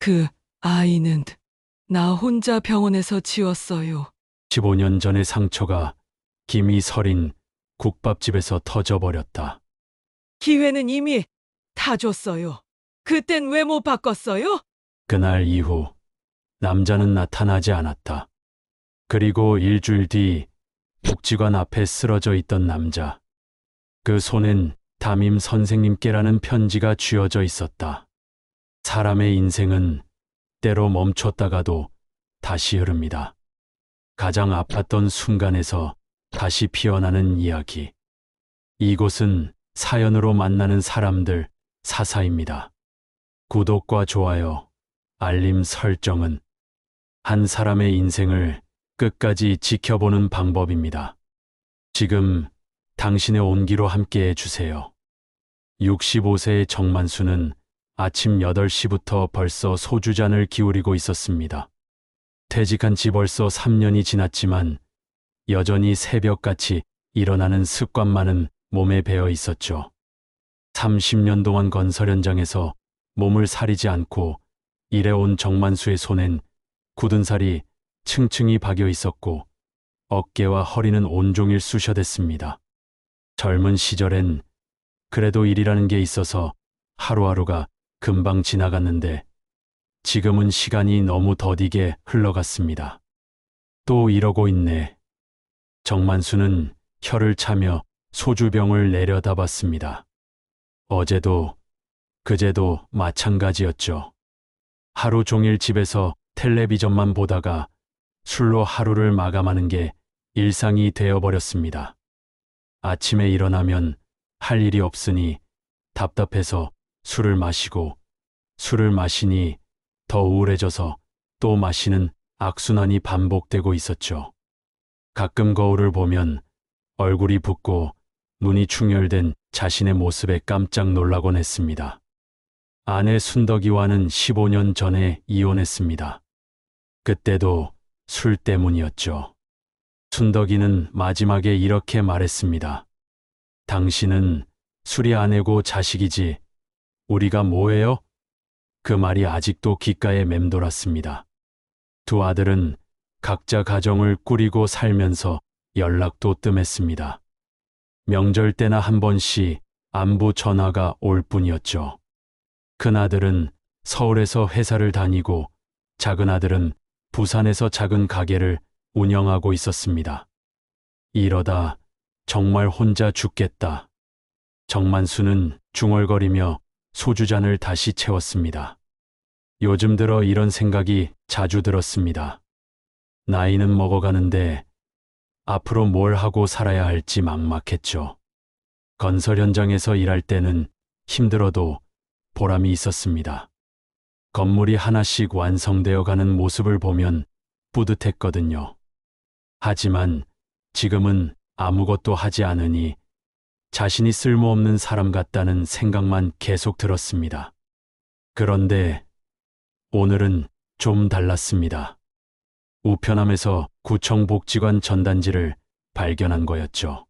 그 아이는 나 혼자 병원에서 지웠어요. 15년 전의 상처가 김이 서린 국밥집에서 터져버렸다. 기회는 이미 다 줬어요. 그땐 왜 못 바꿨어요? 그날 이후 남자는 나타나지 않았다. 그리고 일주일 뒤 복지관 앞에 쓰러져 있던 남자. 그 손엔 담임 선생님께라는 편지가 쥐어져 있었다. 사람의 인생은 때로 멈췄다가도 다시 흐릅니다. 가장 아팠던 순간에서 다시 피어나는 이야기. 이곳은 사연으로 만나는 사람들 사사입니다. 구독과 좋아요, 알림 설정은 한 사람의 인생을 끝까지 지켜보는 방법입니다. 지금 당신의 온기로 함께해 주세요. 65세의 정만수는 아침 8시부터 벌써 소주잔을 기울이고 있었습니다. 퇴직한 지 벌써 3년이 지났지만 여전히 새벽같이 일어나는 습관만은 몸에 배어 있었죠. 30년 동안 건설 현장에서 몸을 사리지 않고 일해온 정만수의 손엔 굳은 살이 층층이 박여 있었고 어깨와 허리는 온종일 쑤셔댔습니다. 젊은 시절엔 그래도 일이라는 게 있어서 하루하루가 금방 지나갔는데 지금은 시간이 너무 더디게 흘러갔습니다. 또 이러고 있네. 정만수는 혀를 차며 소주병을 내려다봤습니다. 어제도 그제도 마찬가지였죠. 하루 종일 집에서 텔레비전만 보다가 술로 하루를 마감하는 게 일상이 되어버렸습니다. 아침에 일어나면 할 일이 없으니 답답해서 술을 마시고 술을 마시니 더 우울해져서 또 마시는 악순환이 반복되고 있었죠. 가끔 거울을 보면 얼굴이 붓고 눈이 충혈된 자신의 모습에 깜짝 놀라곤 했습니다. 아내 순덕이와는 15년 전에 이혼했습니다. 그때도 술 때문이었죠. 순덕이는 마지막에 이렇게 말했습니다. 당신은 술이 아내고 자식이지 우리가 뭐예요? 그 말이 아직도 귓가에 맴돌았습니다. 두 아들은 각자 가정을 꾸리고 살면서 연락도 뜸했습니다. 명절 때나 한 번씩 안부 전화가 올 뿐이었죠. 큰아들은 서울에서 회사를 다니고 작은아들은 부산에서 작은 가게를 운영하고 있었습니다. 이러다 정말 혼자 죽겠다. 정만수는 중얼거리며 소주잔을 다시 채웠습니다. 요즘 들어 이런 생각이 자주 들었습니다. 나이는 먹어가는데 앞으로 뭘 하고 살아야 할지 막막했죠. 건설 현장에서 일할 때는 힘들어도 보람이 있었습니다. 건물이 하나씩 완성되어 가는 모습을 보면 뿌듯했거든요. 하지만 지금은 아무것도 하지 않으니 자신이 쓸모없는 사람 같다는 생각만 계속 들었습니다. 그런데 오늘은 좀 달랐습니다. 우편함에서 구청 복지관 전단지를 발견한 거였죠.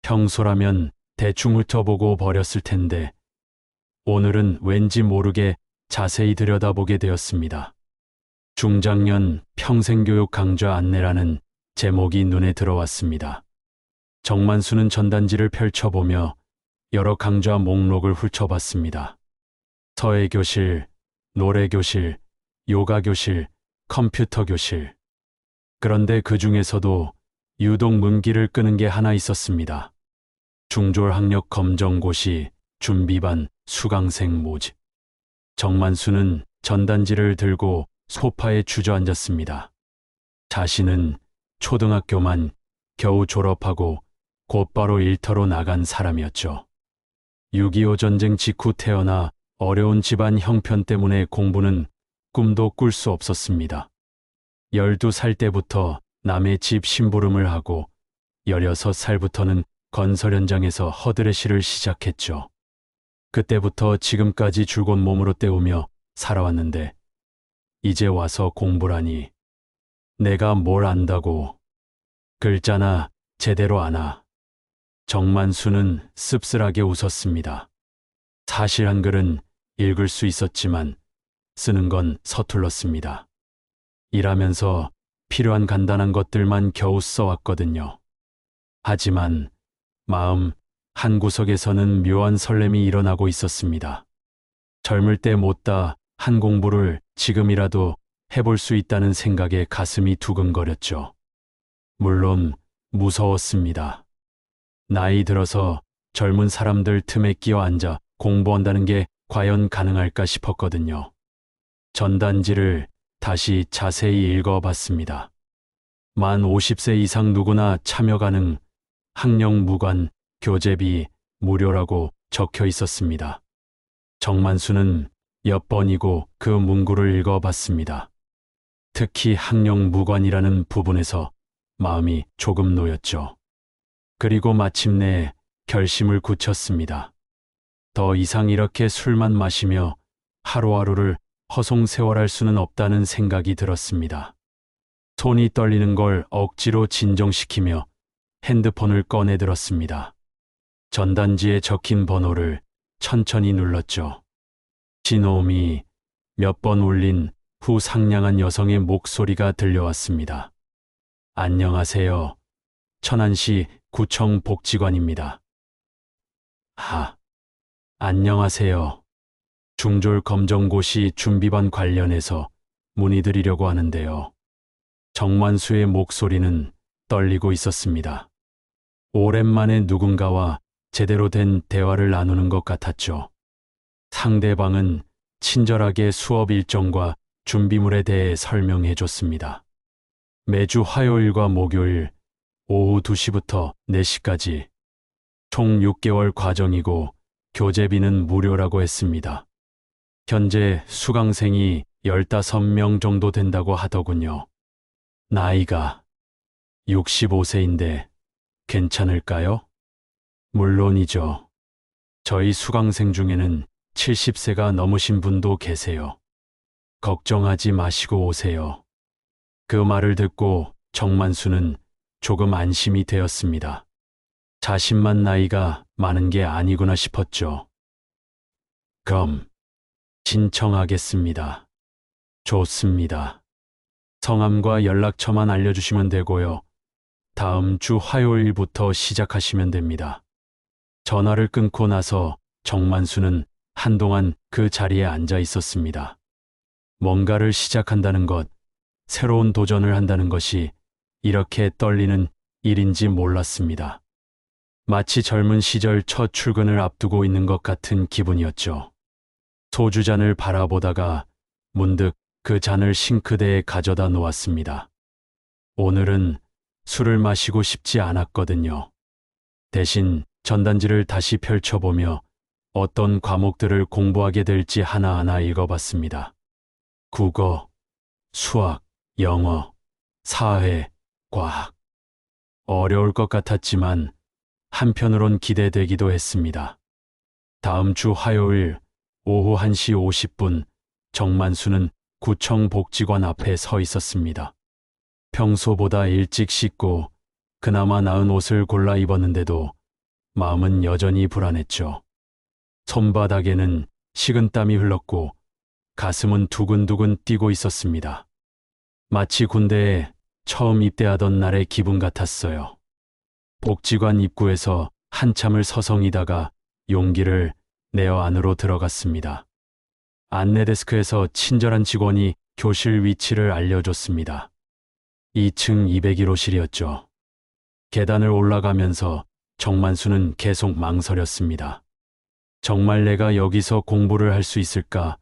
평소라면 대충 훑어보고 버렸을 텐데 오늘은 왠지 모르게 자세히 들여다보게 되었습니다. 중장년 평생교육 강좌 안내라는 제목이 눈에 들어왔습니다. 정만수는 전단지를 펼쳐보며 여러 강좌 목록을 훑어봤습니다. 서예교실, 노래교실, 요가교실, 컴퓨터교실. 그런데 그 중에서도 유독 문기를 끄는 게 하나 있었습니다. 중졸학력 검정고시 준비반 수강생 모집. 정만수는 전단지를 들고 소파에 주저앉았습니다. 자신은 초등학교만 겨우 졸업하고 곧바로 일터로 나간 사람이었죠. 6.25 전쟁 직후 태어나 어려운 집안 형편 때문에 공부는 꿈도 꿀 수 없었습니다. 12살 때부터 남의 집 심부름을 하고 16살부터는 건설 현장에서 허드렛일을 시작했죠. 그때부터 지금까지 줄곧 몸으로 때우며 살아왔는데 이제 와서 공부라니 내가 뭘 안다고. 글자나 제대로 아나. 정만수는 씁쓸하게 웃었습니다. 사실 한글은 읽을 수 있었지만 쓰는 건 서툴렀습니다. 일하면서 필요한 간단한 것들만 겨우 써왔거든요. 하지만 마음 한구석에서는 묘한 설렘이 일어나고 있었습니다. 젊을 때 못다 한 공부를 지금이라도 해볼 수 있다는 생각에 가슴이 두근거렸죠. 물론 무서웠습니다. 나이 들어서 젊은 사람들 틈에 끼어 앉아 공부한다는 게 과연 가능할까 싶었거든요. 전단지를 다시 자세히 읽어봤습니다. 만 50세 이상 누구나 참여 가능, 학령 무관, 교재비 무료라고 적혀 있었습니다. 정만수는 몇 번이고 그 문구를 읽어봤습니다. 특히 학령 무관이라는 부분에서 마음이 조금 놓였죠. 그리고 마침내 결심을 굳혔습니다. 더 이상 이렇게 술만 마시며 하루하루를 허송세월할 수는 없다는 생각이 들었습니다. 손이 떨리는 걸 억지로 진정시키며 핸드폰을 꺼내들었습니다. 전단지에 적힌 번호를 천천히 눌렀죠. 진호음이 몇 번 울린 후 상냥한 여성의 목소리가 들려왔습니다. 안녕하세요. 천안시 구청 복지관입니다. 안녕하세요. 중졸 검정고시 준비반 관련해서 문의드리려고 하는데요. 정만수의 목소리는 떨리고 있었습니다. 오랜만에 누군가와 제대로 된 대화를 나누는 것 같았죠. 상대방은 친절하게 수업 일정과 준비물에 대해 설명해 줬습니다. 매주 화요일과 목요일 오후 2시부터 4시까지 총 6개월 과정이고 교재비는 무료라고 했습니다. 현재 수강생이 15명 정도 된다고 하더군요. 나이가 65세인데 괜찮을까요? 물론이죠. 저희 수강생 중에는 70세가 넘으신 분도 계세요. 걱정하지 마시고 오세요. 그 말을 듣고 정만수는 조금 안심이 되었습니다. 자신만 나이가 많은 게 아니구나 싶었죠. 그럼 신청하겠습니다. 좋습니다. 성함과 연락처만 알려주시면 되고요. 다음 주 화요일부터 시작하시면 됩니다. 전화를 끊고 나서 정만수는 한동안 그 자리에 앉아 있었습니다. 뭔가를 시작한다는 것, 새로운 도전을 한다는 것이 이렇게 떨리는 일인지 몰랐습니다. 마치 젊은 시절 첫 출근을 앞두고 있는 것 같은 기분이었죠. 소주잔을 바라보다가 문득 그 잔을 싱크대에 가져다 놓았습니다. 오늘은 술을 마시고 싶지 않았거든요. 대신 전단지를 다시 펼쳐보며 어떤 과목들을 공부하게 될지 하나하나 읽어봤습니다. 국어, 수학, 영어, 사회, 과학. 어려울 것 같았지만 한편으론 기대되기도 했습니다. 다음 주 화요일 오후 1시 50분 정만수는 구청 복지관 앞에 서 있었습니다. 평소보다 일찍 씻고 그나마 나은 옷을 골라 입었는데도 마음은 여전히 불안했죠. 손바닥에는 식은땀이 흘렀고 가슴은 두근두근 뛰고 있었습니다. 마치 군대에 처음 입대하던 날의 기분 같았어요. 복지관 입구에서 한참을 서성이다가 용기를 내어 안으로 들어갔습니다. 안내 데스크에서 친절한 직원이 교실 위치를 알려줬습니다. 2층 201호실이었죠. 계단을 올라가면서 정만수는 계속 망설였습니다. 정말 내가 여기서 공부를 할 수 있을까?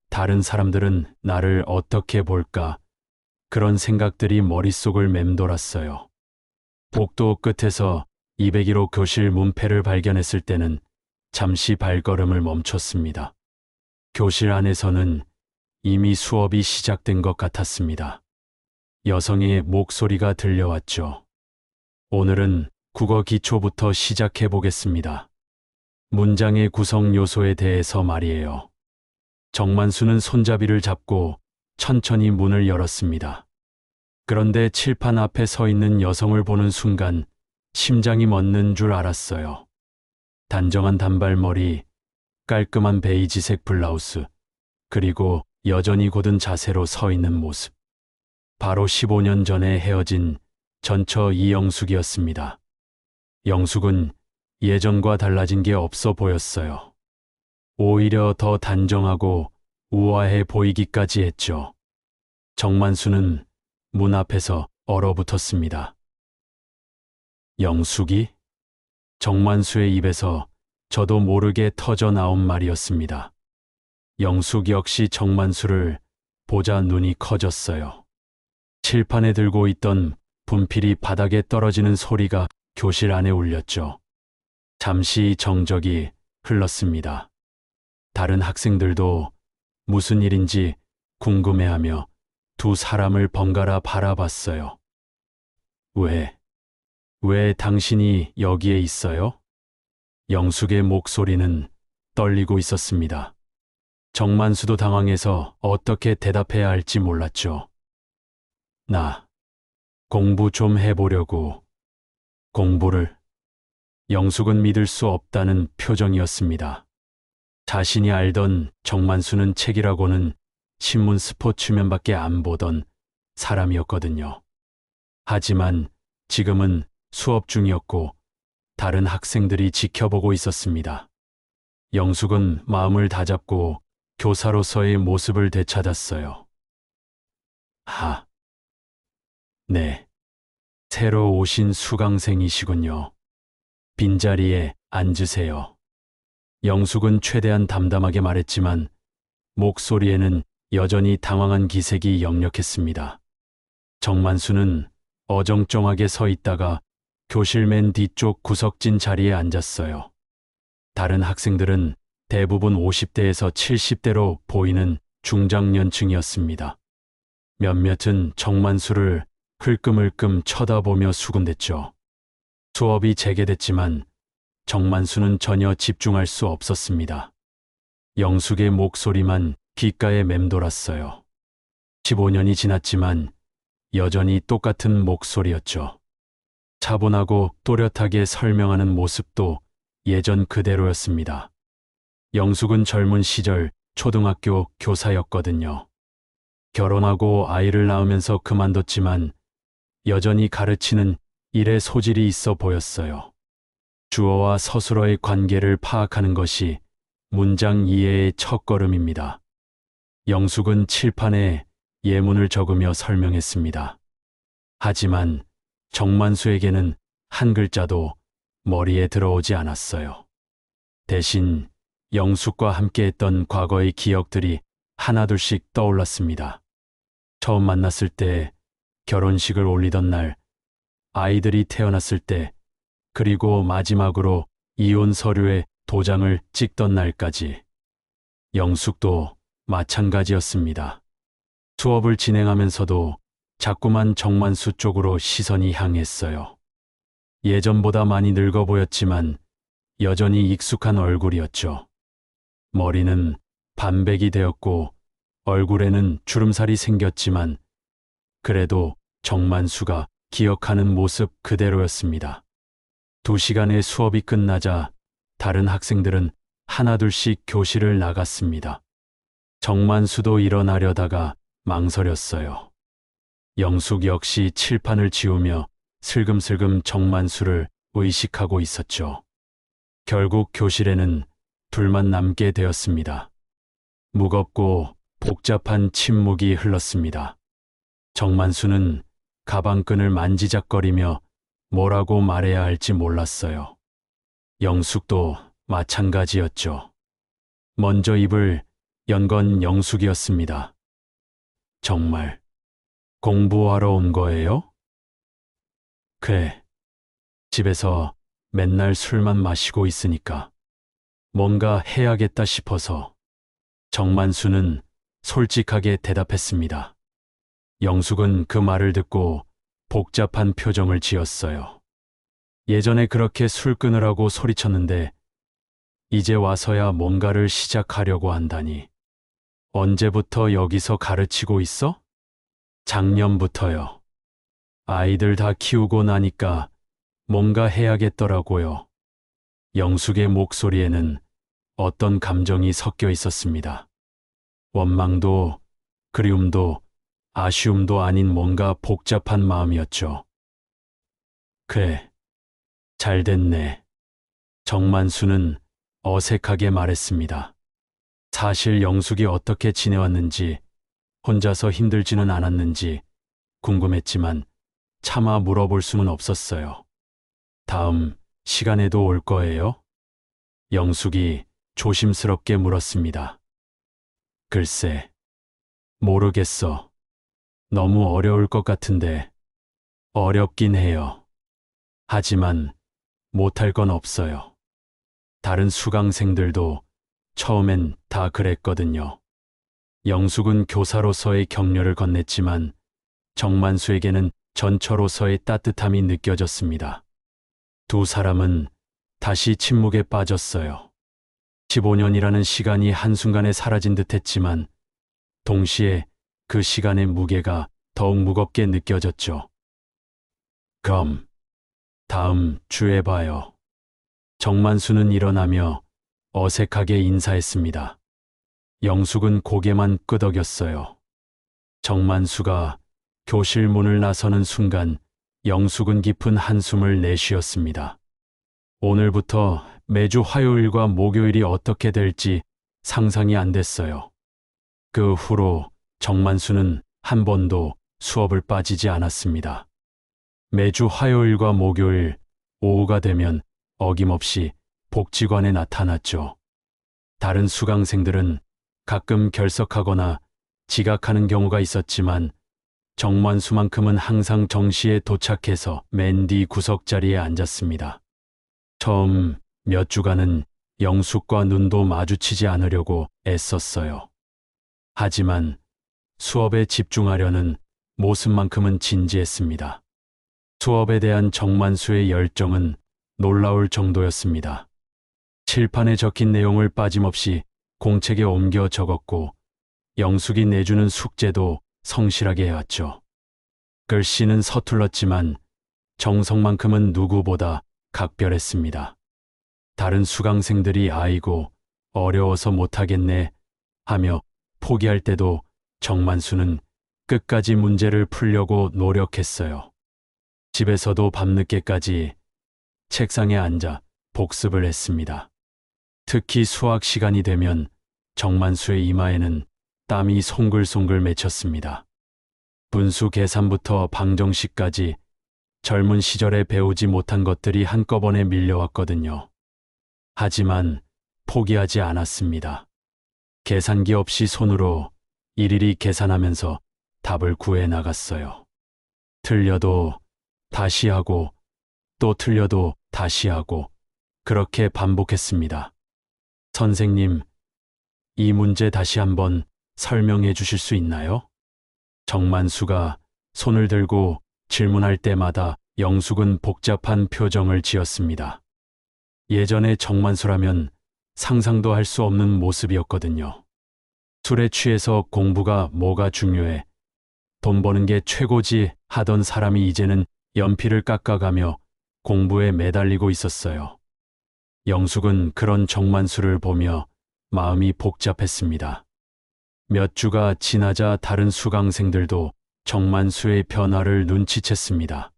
다른 사람들은 나를 어떻게 볼까? 그런 생각들이 머릿속을 맴돌았어요. 복도 끝에서 201호 교실 문패를 발견했을 때는 잠시 발걸음을 멈췄습니다. 교실 안에서는 이미 수업이 시작된 것 같았습니다. 여성의 목소리가 들려왔죠. 오늘은 국어 기초부터 시작해 보겠습니다. 문장의 구성 요소에 대해서 말이에요. 정만수는 손잡이를 잡고 천천히 문을 열었습니다. 그런데 칠판 앞에 서 있는 여성을 보는 순간 심장이 멎는 줄 알았어요. 단정한 단발머리, 깔끔한 베이지색 블라우스, 그리고 여전히 곧은 자세로 서 있는 모습. 바로 15년 전에 헤어진 전처 이영숙이었습니다. 영숙은 예전과 달라진 게 없어 보였어요. 오히려 더 단정하고 우아해 보이기까지 했죠. 정만수는 문 앞에서 얼어붙었습니다. 영숙이? 정만수의 입에서 저도 모르게 터져 나온 말이었습니다. 영숙 역시 정만수를 보자 눈이 커졌어요. 칠판에 들고 있던 분필이 바닥에 떨어지는 소리가 교실 안에 울렸죠. 잠시 정적이 흘렀습니다. 다른 학생들도 무슨 일인지 궁금해하며 두 사람을 번갈아 바라봤어요. 왜 당신이 여기에 있어요? 영숙의 목소리는 떨리고 있었습니다. 정만수도 당황해서 어떻게 대답해야 할지 몰랐죠. 나 공부 좀 해보려고. 공부를? 영숙은 믿을 수 없다는 표정이었습니다. 자신이 알던 정만수는 책이라고는 신문 스포츠면밖에 안 보던 사람이었거든요. 하지만 지금은 수업 중이었고 다른 학생들이 지켜보고 있었습니다. 영숙은 마음을 다잡고 교사로서의 모습을 되찾았어요. 네. 새로 오신 수강생이시군요. 빈자리에 앉으세요. 영숙은 최대한 담담하게 말했지만 목소리에는 여전히 당황한 기색이 역력했습니다. 정만수는 어정쩡하게 서 있다가 교실 맨 뒤쪽 구석진 자리에 앉았어요. 다른 학생들은 대부분 50대에서 70대로 보이는 중장년층이었습니다. 몇몇은 정만수를 흘끔흘끔 쳐다보며 수군댔죠. 수업이 재개됐지만 정만수는 전혀 집중할 수 없었습니다. 영숙의 목소리만 귓가에 맴돌았어요. 15년이 지났지만 여전히 똑같은 목소리였죠. 차분하고 또렷하게 설명하는 모습도 예전 그대로였습니다. 영숙은 젊은 시절 초등학교 교사였거든요. 결혼하고 아이를 낳으면서 그만뒀지만 여전히 가르치는 일에 소질이 있어 보였어요. 주어와 서술어의 관계를 파악하는 것이 문장 이해의 첫걸음입니다. 영숙은 칠판에 예문을 적으며 설명했습니다. 하지만 정만수에게는 한 글자도 머리에 들어오지 않았어요. 대신 영숙과 함께했던 과거의 기억들이 하나둘씩 떠올랐습니다. 처음 만났을 때, 결혼식을 올리던 날, 아이들이 태어났을 때, 그리고 마지막으로 이혼 서류에 도장을 찍던 날까지. 영숙도 마찬가지였습니다. 수업을 진행하면서도 자꾸만 정만수 쪽으로 시선이 향했어요. 예전보다 많이 늙어 보였지만 여전히 익숙한 얼굴이었죠. 머리는 반백이 되었고 얼굴에는 주름살이 생겼지만 그래도 정만수가 기억하는 모습 그대로였습니다. 2시간의 수업이 끝나자 다른 학생들은 하나둘씩 교실을 나갔습니다. 정만수도 일어나려다가 망설였어요. 영숙 역시 칠판을 지우며 슬금슬금 정만수를 의식하고 있었죠. 결국 교실에는 둘만 남게 되었습니다. 무겁고 복잡한 침묵이 흘렀습니다. 정만수는 가방끈을 만지작거리며 뭐라고 말해야 할지 몰랐어요. 영숙도 마찬가지였죠. 먼저 입을 연 건 영숙이었습니다. 정말 공부하러 온 거예요? 그래. 집에서 맨날 술만 마시고 있으니까 뭔가 해야겠다 싶어서. 정만수는 솔직하게 대답했습니다. 영숙은 그 말을 듣고 복잡한 표정을 지었어요. 예전에 그렇게 술 끊으라고 소리쳤는데 이제 와서야 뭔가를 시작하려고 한다니. 언제부터 여기서 가르치고 있어? 작년부터요. 아이들 다 키우고 나니까 뭔가 해야겠더라고요. 영숙의 목소리에는 어떤 감정이 섞여 있었습니다. 원망도 그리움도 아쉬움도 아닌 뭔가 복잡한 마음이었죠. 그래, 잘 됐네. 정만수는 어색하게 말했습니다. 사실 영숙이 어떻게 지내왔는지, 혼자서 힘들지는 않았는지 궁금했지만 차마 물어볼 수는 없었어요. 다음 시간에도 올 거예요? 영숙이 조심스럽게 물었습니다. 글쎄, 모르겠어. 너무 어려울 것 같은데. 어렵긴 해요. 하지만 못할 건 없어요. 다른 수강생들도 처음엔 다 그랬거든요. 영숙은 교사로서의 격려를 건넸지만 정만수에게는 전처로서의 따뜻함이 느껴졌습니다. 두 사람은 다시 침묵에 빠졌어요. 15년이라는 시간이 한순간에 사라진 듯 했지만 동시에 그 시간의 무게가 더욱 무겁게 느껴졌죠. 그럼 다음 주에 봐요. 정만수는 일어나며 어색하게 인사했습니다. 영숙은 고개만 끄덕였어요. 정만수가 교실 문을 나서는 순간 영숙은 깊은 한숨을 내쉬었습니다. 오늘부터 매주 화요일과 목요일이 어떻게 될지 상상이 안 됐어요. 그 후로 정만수는 한 번도 수업을 빠지지 않았습니다. 매주 화요일과 목요일 오후가 되면 어김없이 복지관에 나타났죠. 다른 수강생들은 가끔 결석하거나 지각하는 경우가 있었지만 정만수만큼은 항상 정시에 도착해서 맨 뒤 구석자리에 앉았습니다. 처음 몇 주간은 영숙과 눈도 마주치지 않으려고 애썼어요. 하지만 수업에 집중하려는 모습만큼은 진지했습니다. 수업에 대한 정만수의 열정은 놀라울 정도였습니다. 칠판에 적힌 내용을 빠짐없이 공책에 옮겨 적었고 영숙이 내주는 숙제도 성실하게 해왔죠. 글씨는 서툴렀지만 정성만큼은 누구보다 각별했습니다. 다른 수강생들이 아이고 어려워서 못하겠네 하며 포기할 때도 정만수는 끝까지 문제를 풀려고 노력했어요. 집에서도 밤늦게까지 책상에 앉아 복습을 했습니다. 특히 수학 시간이 되면 정만수의 이마에는 땀이 송글송글 맺혔습니다. 분수 계산부터 방정식까지 젊은 시절에 배우지 못한 것들이 한꺼번에 밀려왔거든요. 하지만 포기하지 않았습니다. 계산기 없이 손으로 일일이 계산하면서 답을 구해 나갔어요. 틀려도 다시 하고 또 틀려도 다시 하고 그렇게 반복했습니다. 선생님, 이 문제 다시 한번 설명해 주실 수 있나요? 정만수가 손을 들고 질문할 때마다 영숙은 복잡한 표정을 지었습니다. 예전에 정만수라면 상상도 할 수 없는 모습이었거든요. 술에 취해서 공부가 뭐가 중요해, 돈 버는 게 최고지 하던 사람이 이제는 연필을 깎아가며 공부에 매달리고 있었어요. 영숙은 그런 정만수를 보며 마음이 복잡했습니다. 몇 주가 지나자 다른 수강생들도 정만수의 변화를 눈치챘습니다.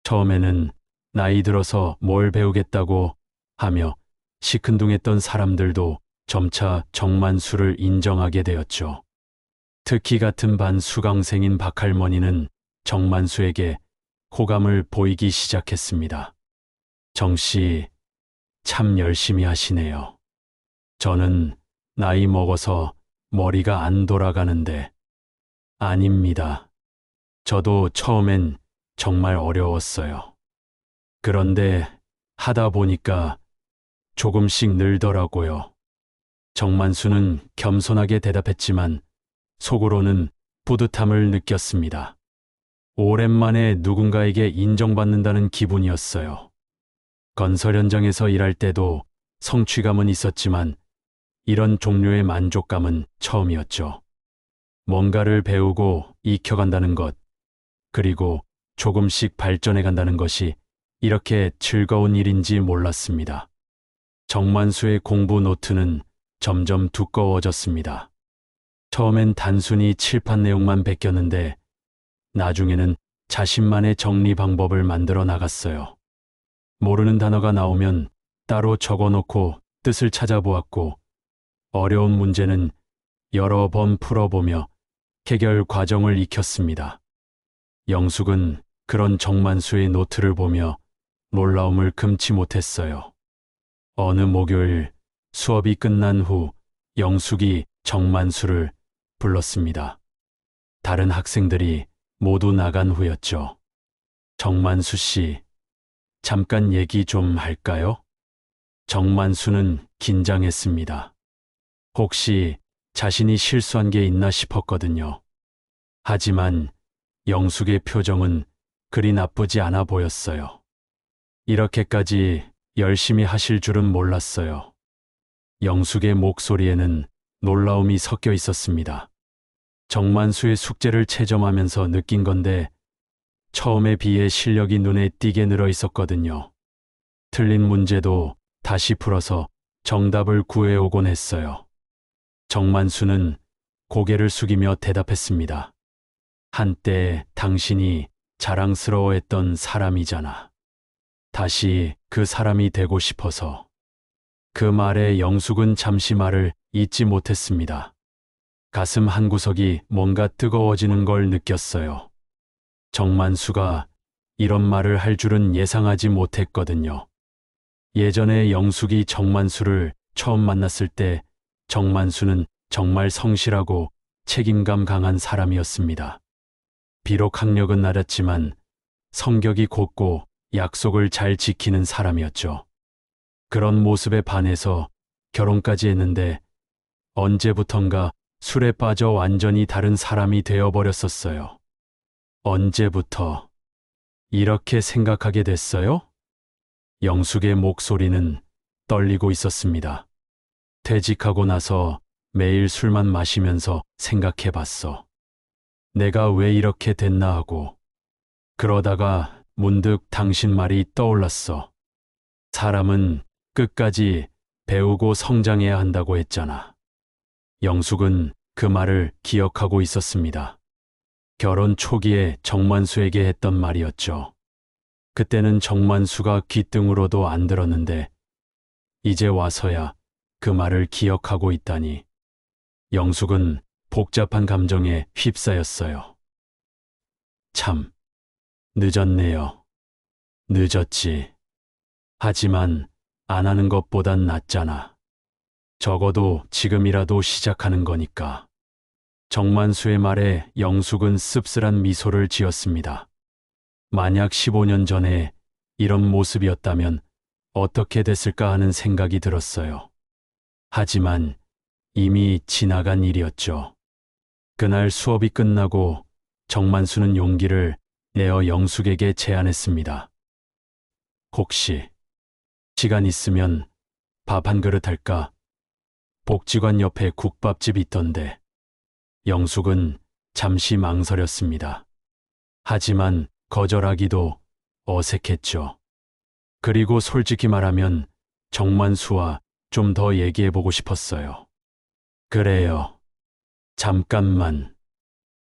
처음에는 나이 들어서 뭘 배우겠다고 하며 시큰둥했던 사람들도 점차 정만수를 인정하게 되었죠. 특히 같은 반 수강생인 박할머니는 정만수에게 호감을 보이기 시작했습니다. 정씨, 참 열심히 하시네요. 저는 나이 먹어서 머리가 안 돌아가는데. 아닙니다. 저도 처음엔 정말 어려웠어요. 그런데 하다 보니까 조금씩 늘더라고요. 정만수는 겸손하게 대답했지만 속으로는 뿌듯함을 느꼈습니다. 오랜만에 누군가에게 인정받는다는 기분이었어요. 건설 현장에서 일할 때도 성취감은 있었지만 이런 종류의 만족감은 처음이었죠. 뭔가를 배우고 익혀간다는 것, 그리고 조금씩 발전해 간다는 것이 이렇게 즐거운 일인지 몰랐습니다. 정만수의 공부 노트는 점점 두꺼워졌습니다. 처음엔 단순히 칠판 내용만 베꼈는데 나중에는 자신만의 정리 방법을 만들어 나갔어요. 모르는 단어가 나오면 따로 적어 놓고 뜻을 찾아보았고, 어려운 문제는 여러 번 풀어보며 해결 과정을 익혔습니다. 영숙은 그런 정만수의 노트를 보며 놀라움을 금치 못했어요. 어느 목요일 수업이 끝난 후 영숙이 정만수를 불렀습니다. 다른 학생들이 모두 나간 후였죠. 정만수 씨, 잠깐 얘기 좀 할까요? 정만수는 긴장했습니다. 혹시 자신이 실수한 게 있나 싶었거든요. 하지만 영숙의 표정은 그리 나쁘지 않아 보였어요. 이렇게까지 열심히 하실 줄은 몰랐어요. 영숙의 목소리에는 놀라움이 섞여 있었습니다. 정만수의 숙제를 채점하면서 느낀 건데 처음에 비해 실력이 눈에 띄게 늘어 있었거든요. 틀린 문제도 다시 풀어서 정답을 구해오곤 했어요. 정만수는 고개를 숙이며 대답했습니다. 한때 당신이 자랑스러워했던 사람이잖아. 다시 그 사람이 되고 싶어서. 그 말에 영숙은 잠시 말을 잇지 못했습니다. 가슴 한구석이 뭔가 뜨거워지는 걸 느꼈어요. 정만수가 이런 말을 할 줄은 예상하지 못했거든요. 예전에 영숙이 정만수를 처음 만났을 때 정만수는 정말 성실하고 책임감 강한 사람이었습니다. 비록 학력은 낮았지만 성격이 곱고 약속을 잘 지키는 사람이었죠. 그런 모습에 반해서 결혼까지 했는데 언제부턴가 술에 빠져 완전히 다른 사람이 되어버렸었어요. 언제부터 이렇게 생각하게 됐어요? 영숙의 목소리는 떨리고 있었습니다. 퇴직하고 나서 매일 술만 마시면서 생각해 봤어. 내가 왜 이렇게 됐나 하고. 그러다가 문득 당신 말이 떠올랐어. 사람은 끝까지 배우고 성장해야 한다고 했잖아. 영숙은 그 말을 기억하고 있었습니다. 결혼 초기에 정만수에게 했던 말이었죠. 그때는 정만수가 귓등으로도 안 들었는데 이제 와서야 그 말을 기억하고 있다니. 영숙은 복잡한 감정에 휩싸였어요. 참, 늦었네요. 늦었지. 하지만 안 하는 것보단 낫잖아. 적어도 지금이라도 시작하는 거니까. 정만수의 말에 영숙은 씁쓸한 미소를 지었습니다. 만약 15년 전에 이런 모습이었다면 어떻게 됐을까 하는 생각이 들었어요. 하지만 이미 지나간 일이었죠. 그날 수업이 끝나고 정만수는 용기를 내어 영숙에게 제안했습니다. 혹시 시간 있으면 밥 한 그릇 할까? 복지관 옆에 국밥집이 있던데. 영숙은 잠시 망설였습니다. 하지만 거절하기도 어색했죠. 그리고 솔직히 말하면 정만수와 좀 더 얘기해보고 싶었어요. 그래요. 잠깐만.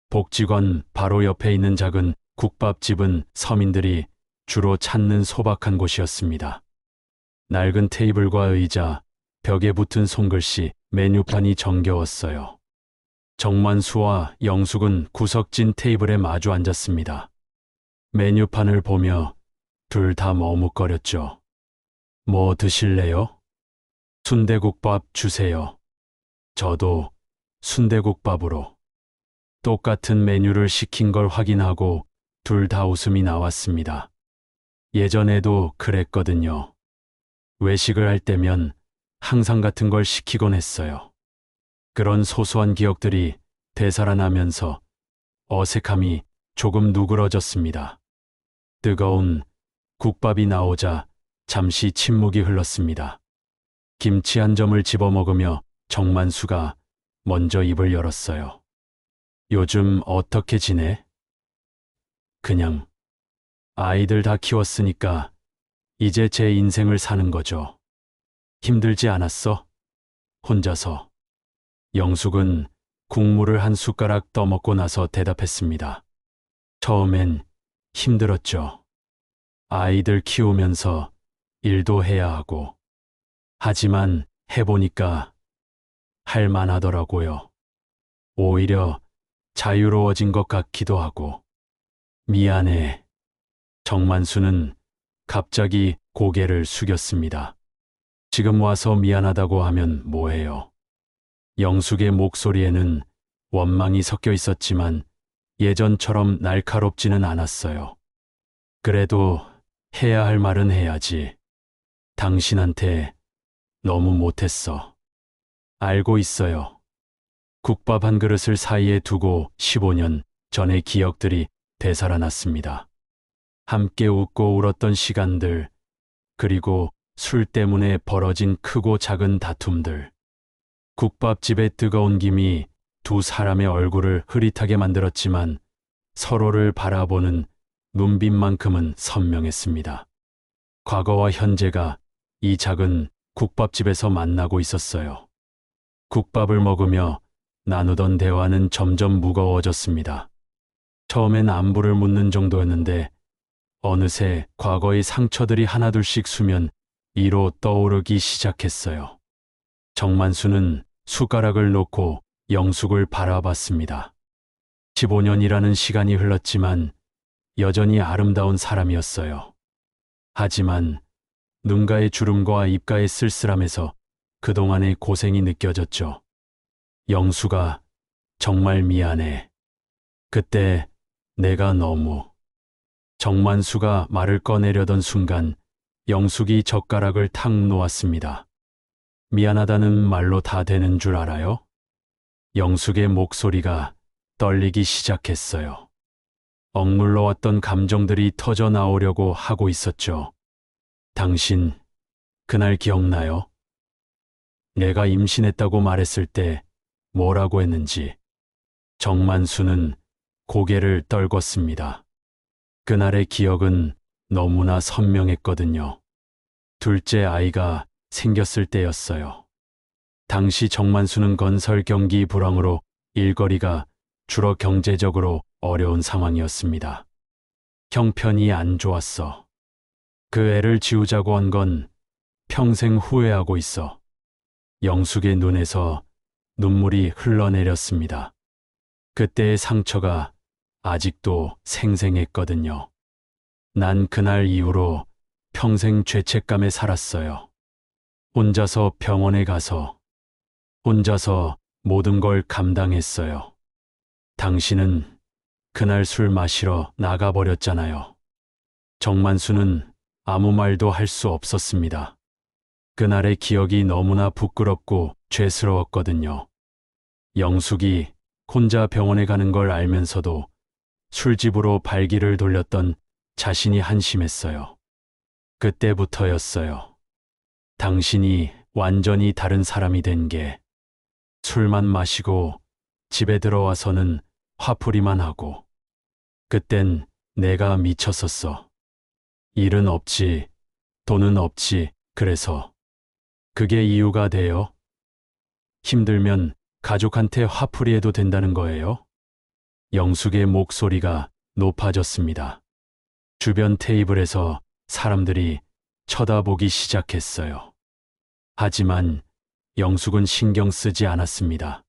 복지관 바로 옆에 있는 작은 국밥집은 서민들이 주로 찾는 소박한 곳이었습니다. 낡은 테이블과 의자, 벽에 붙은 손글씨, 메뉴판이 정겨웠어요. 정만수와 영숙은 구석진 테이블에 마주 앉았습니다. 메뉴판을 보며 둘 다 머뭇거렸죠. 뭐 드실래요? 순대국밥 주세요. 저도 순대국밥으로. 똑같은 메뉴를 시킨 걸 확인하고 둘 다 웃음이 나왔습니다. 예전에도 그랬거든요. 외식을 할 때면 항상 같은 걸 시키곤 했어요. 그런 소소한 기억들이 되살아나면서 어색함이 조금 누그러졌습니다. 뜨거운 국밥이 나오자 잠시 침묵이 흘렀습니다. 김치 한 점을 집어먹으며 정만수가 먼저 입을 열었어요. 요즘 어떻게 지내? 그냥 아이들 다 키웠으니까 이제 제 인생을 사는 거죠. 힘들지 않았어? 혼자서. 영숙은 국물을 한 숟가락 떠먹고 나서 대답했습니다. 처음엔 힘들었죠. 아이들 키우면서 일도 해야 하고. 하지만 해보니까 할만하더라고요. 오히려 자유로워진 것 같기도 하고. 미안해. 정만수는 갑자기 고개를 숙였습니다. 지금 와서 미안하다고 하면 뭐해요? 영숙의 목소리에는 원망이 섞여 있었지만 예전처럼 날카롭지는 않았어요. 그래도 해야 할 말은 해야지. 당신한테 너무 못했어. 알고 있어요. 국밥 한 그릇을 사이에 두고 15년 전의 기억들이 되살아났습니다. 함께 웃고 울었던 시간들, 그리고 술 때문에 벌어진 크고 작은 다툼들. 국밥집의 뜨거운 김이 두 사람의 얼굴을 흐릿하게 만들었지만 서로를 바라보는 눈빛만큼은 선명했습니다. 과거와 현재가 이 작은 국밥집에서 만나고 있었어요. 국밥을 먹으며 나누던 대화는 점점 무거워졌습니다. 처음엔 안부를 묻는 정도였는데 어느새 과거의 상처들이 하나둘씩 수면 위로 떠오르기 시작했어요. 정만수는 숟가락을 놓고 영숙을 바라봤습니다. 15년이라는 시간이 흘렀지만 여전히 아름다운 사람이었어요. 하지만 눈가의 주름과 입가의 쓸쓸함에서 그동안의 고생이 느껴졌죠. 영수가 정말 미안해. 그때 내가 너무. 정만수가 말을 꺼내려던 순간 영숙이 젓가락을 탁 놓았습니다. 미안하다는 말로 다 되는 줄 알아요? 영숙의 목소리가 떨리기 시작했어요. 억눌러 왔던 감정들이 터져 나오려고 하고 있었죠. 당신, 그날 기억나요? 내가 임신했다고 말했을 때 뭐라고 했는지. 정만수는 고개를 떨궜습니다. 그날의 기억은 너무나 선명했거든요. 둘째 아이가 생겼을 때였어요. 당시 정만수는 건설 경기 불황으로 일거리가 줄어 경제적으로 어려운 상황이었습니다. 형편이 안 좋았어. 그 애를 지우자고 한 건 평생 후회하고 있어. 영숙의 눈에서 눈물이 흘러내렸습니다. 그때의 상처가 아직도 생생했거든요. 난 그날 이후로 평생 죄책감에 살았어요. 혼자서 병원에 가서 혼자서 모든 걸 감당했어요. 당신은 그날 술 마시러 나가버렸잖아요. 정만수는 아무 말도 할 수 없었습니다. 그날의 기억이 너무나 부끄럽고 죄스러웠거든요. 영숙이 혼자 병원에 가는 걸 알면서도 술집으로 발길을 돌렸던 자신이 한심했어요. 그때부터였어요. 당신이 완전히 다른 사람이 된 게. 술만 마시고 집에 들어와서는 화풀이만 하고. 그땐 내가 미쳤었어. 일은 없지, 돈은 없지, 그래서. 그게 이유가 돼요? 힘들면 가족한테 화풀이해도 된다는 거예요? 영숙의 목소리가 높아졌습니다. 주변 테이블에서 사람들이 쳐다보기 시작했어요. 하지만 영숙은 신경 쓰지 않았습니다.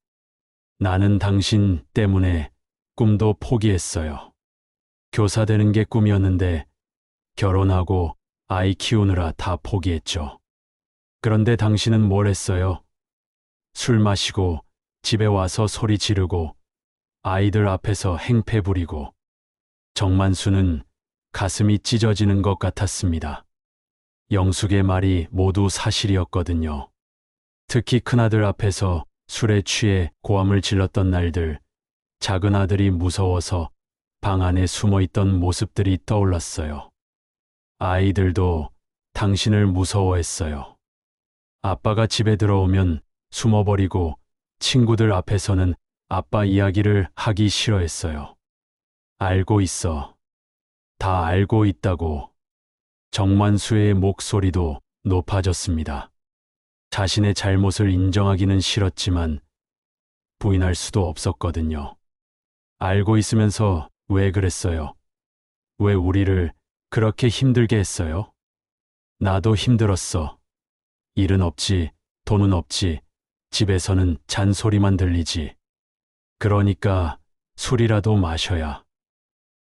나는 당신 때문에 꿈도 포기했어요. 교사 되는 게 꿈이었는데 결혼하고 아이 키우느라 다 포기했죠. 그런데 당신은 뭘 했어요? 술 마시고 집에 와서 소리 지르고 아이들 앞에서 행패 부리고. 정만수는 가슴이 찢어지는 것 같았습니다. 영숙의 말이 모두 사실이었거든요. 특히 큰아들 앞에서 술에 취해 고함을 질렀던 날들, 작은 아들이 무서워서 방 안에 숨어있던 모습들이 떠올랐어요. 아이들도 당신을 무서워했어요. 아빠가 집에 들어오면 숨어버리고 친구들 앞에서는 아빠 이야기를 하기 싫어했어요. 알고 있어. 다 알고 있다고. 정만수의 목소리도 높아졌습니다. 자신의 잘못을 인정하기는 싫었지만 부인할 수도 없었거든요. 알고 있으면서 왜 그랬어요? 왜 우리를 그렇게 힘들게 했어요? 나도 힘들었어. 일은 없지, 돈은 없지, 집에서는 잔소리만 들리지. 그러니까 술이라도 마셔야.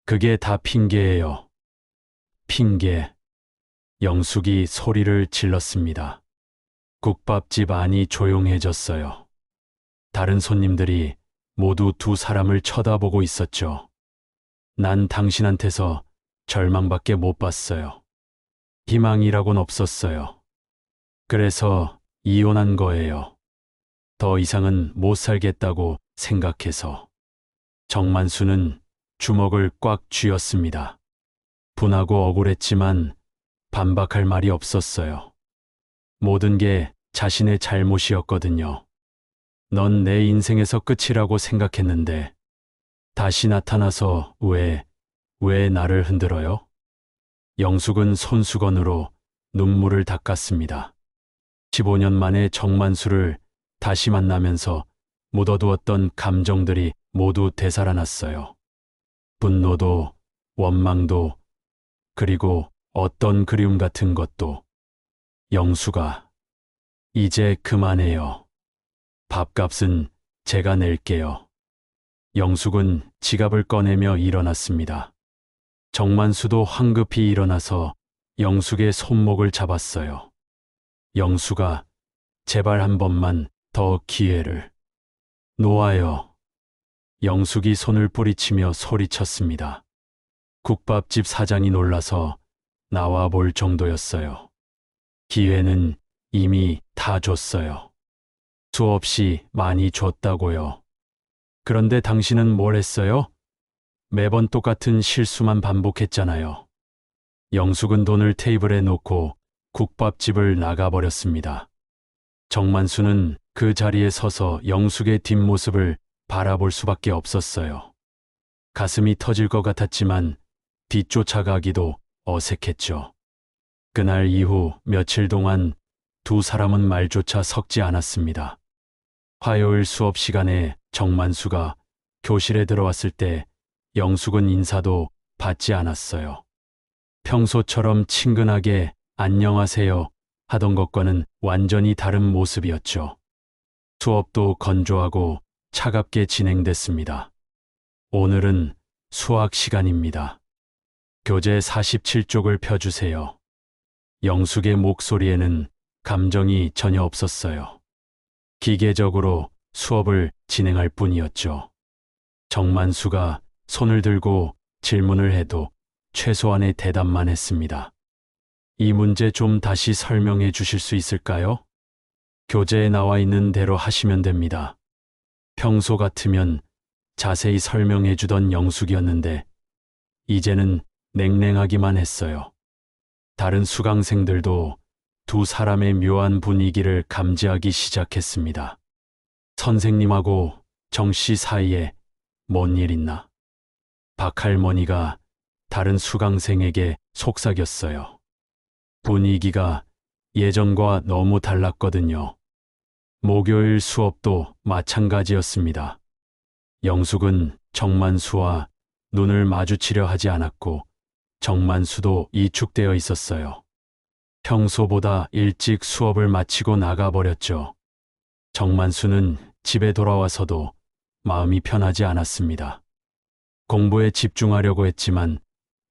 그게 다 핑계예요. 핑계. 영숙이 소리를 질렀습니다. 국밥집 안이 조용해졌어요. 다른 손님들이 모두 두 사람을 쳐다보고 있었죠. 난 당신한테서 절망밖에 못 봤어요. 희망이라곤 없었어요. 그래서 이혼한 거예요. 더 이상은 못 살겠다고 생각해서. 정만수는 주먹을 꽉 쥐었습니다. 분하고 억울했지만 반박할 말이 없었어요. 모든 게 자신의 잘못이었거든요. 넌 내 인생에서 끝이라고 생각했는데 다시 나타나서 왜 나를 흔들어요? 영숙은 손수건으로 눈물을 닦았습니다. 15년 만에 정만수를 다시 만나면서 묻어두었던 감정들이 모두 되살아났어요. 분노도, 원망도, 그리고 어떤 그리움 같은 것도. 영수가, 이제 그만해요. 밥값은 제가 낼게요. 영숙은 지갑을 꺼내며 일어났습니다. 정만수도 황급히 일어나서 영숙의 손목을 잡았어요. 영숙아, 제발 한 번만 더 기회를. 놓아요. 영숙이 손을 뿌리치며 소리쳤습니다. 국밥집 사장이 놀라서 나와 볼 정도였어요. 기회는 이미 다 줬어요. 수없이 많이 줬다고요. 그런데 당신은 뭘 했어요? 매번 똑같은 실수만 반복했잖아요. 영숙은 돈을 테이블에 놓고 국밥집을 나가버렸습니다. 정만수는 그 자리에 서서 영숙의 뒷모습을 바라볼 수밖에 없었어요. 가슴이 터질 것 같았지만 뒤쫓아가기도 어색했죠. 그날 이후 며칠 동안 두 사람은 말조차 섞지 않았습니다. 화요일 수업 시간에 정만수가 교실에 들어왔을 때 영숙은 인사도 받지 않았어요. 평소처럼 친근하게 안녕하세요 하던 것과는 완전히 다른 모습이었죠. 수업도 건조하고 차갑게 진행됐습니다. 오늘은 수학 시간입니다. 교재 47쪽을 펴주세요. 영숙의 목소리에는 감정이 전혀 없었어요. 기계적으로 수업을 진행할 뿐이었죠. 정만수가 손을 들고 질문을 해도 최소한의 대답만 했습니다. 이 문제 좀 다시 설명해 주실 수 있을까요? 교재에 나와 있는 대로 하시면 됩니다. 평소 같으면 자세히 설명해 주던 영숙이었는데 이제는 냉랭하기만 했어요. 다른 수강생들도 두 사람의 묘한 분위기를 감지하기 시작했습니다. 선생님하고 정 씨 사이에 뭔 일 있나? 박 할머니가 다른 수강생에게 속삭였어요. 분위기가 예전과 너무 달랐거든요. 목요일 수업도 마찬가지였습니다. 영숙은 정만수와 눈을 마주치려 하지 않았고 정만수도 이축되어 있었어요. 평소보다 일찍 수업을 마치고 나가버렸죠. 정만수는 집에 돌아와서도 마음이 편하지 않았습니다. 공부에 집중하려고 했지만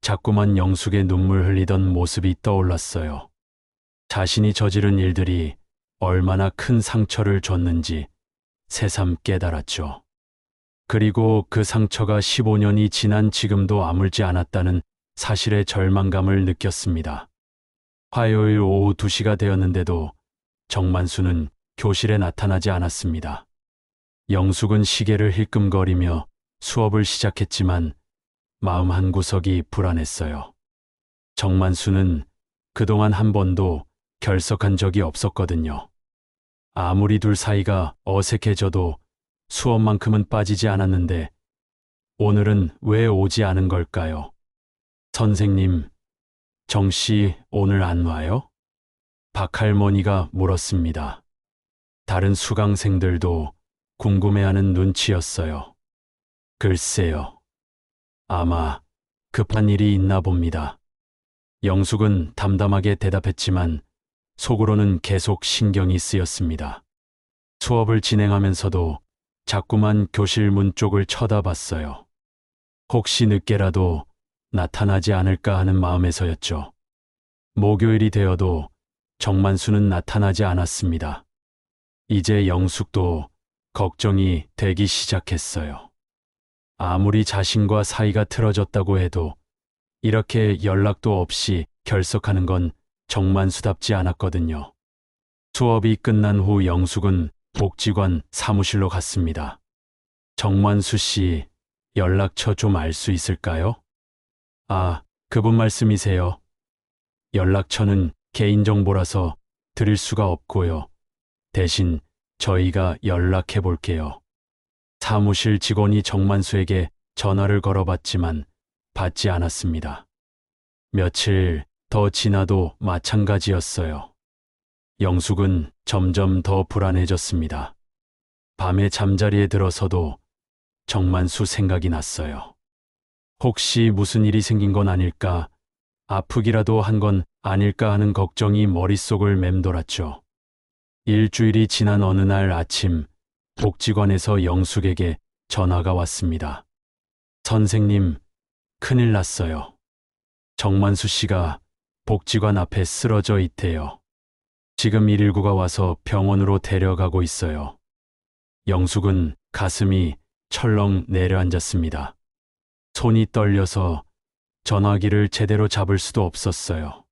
자꾸만 영숙의 눈물 흘리던 모습이 떠올랐어요. 자신이 저지른 일들이 얼마나 큰 상처를 줬는지 새삼 깨달았죠. 그리고 그 상처가 15년이 지난 지금도 아물지 않았다는 사실의 절망감을 느꼈습니다. 화요일 오후 2시가 되었는데도 정만수는 교실에 나타나지 않았습니다. 영숙은 시계를 힐끔거리며 수업을 시작했지만 마음 한구석이 불안했어요. 정만수는 그동안 한 번도 결석한 적이 없었거든요. 아무리 둘 사이가 어색해져도 수업만큼은 빠지지 않았는데 오늘은 왜 오지 않은 걸까요? 선생님, 정 씨 오늘 안 와요? 박 할머니가 물었습니다. 다른 수강생들도 궁금해하는 눈치였어요. 글쎄요. 아마 급한 일이 있나 봅니다. 영숙은 담담하게 대답했지만 속으로는 계속 신경이 쓰였습니다. 수업을 진행하면서도 자꾸만 교실 문 쪽을 쳐다봤어요. 혹시 늦게라도 나타나지 않을까 하는 마음에서였죠. 목요일이 되어도 정만수는 나타나지 않았습니다. 이제 영숙도 걱정이 되기 시작했어요. 아무리 자신과 사이가 틀어졌다고 해도 이렇게 연락도 없이 결석하는 건 정만수답지 않았거든요. 수업이 끝난 후 영숙은 복지관 사무실로 갔습니다. 정만수 씨, 연락처 좀 알 수 있을까요? 아, 그분 말씀이세요. 연락처는 개인정보라서 드릴 수가 없고요. 대신 저희가 연락해 볼게요. 사무실 직원이 정만수에게 전화를 걸어봤지만 받지 않았습니다. 며칠 더 지나도 마찬가지였어요. 영숙은 점점 더 불안해졌습니다. 밤에 잠자리에 들어서도 정만수 생각이 났어요. 혹시 무슨 일이 생긴 건 아닐까, 아프기라도 한 건 아닐까 하는 걱정이 머릿속을 맴돌았죠. 일주일이 지난 어느 날 아침, 복지관에서 영숙에게 전화가 왔습니다. 선생님, 큰일 났어요. 정만수 씨가 복지관 앞에 쓰러져 있대요. 지금 119가 와서 병원으로 데려가고 있어요. 영숙은 가슴이 철렁 내려앉았습니다. 손이 떨려서 전화기를 제대로 잡을 수도 없었어요.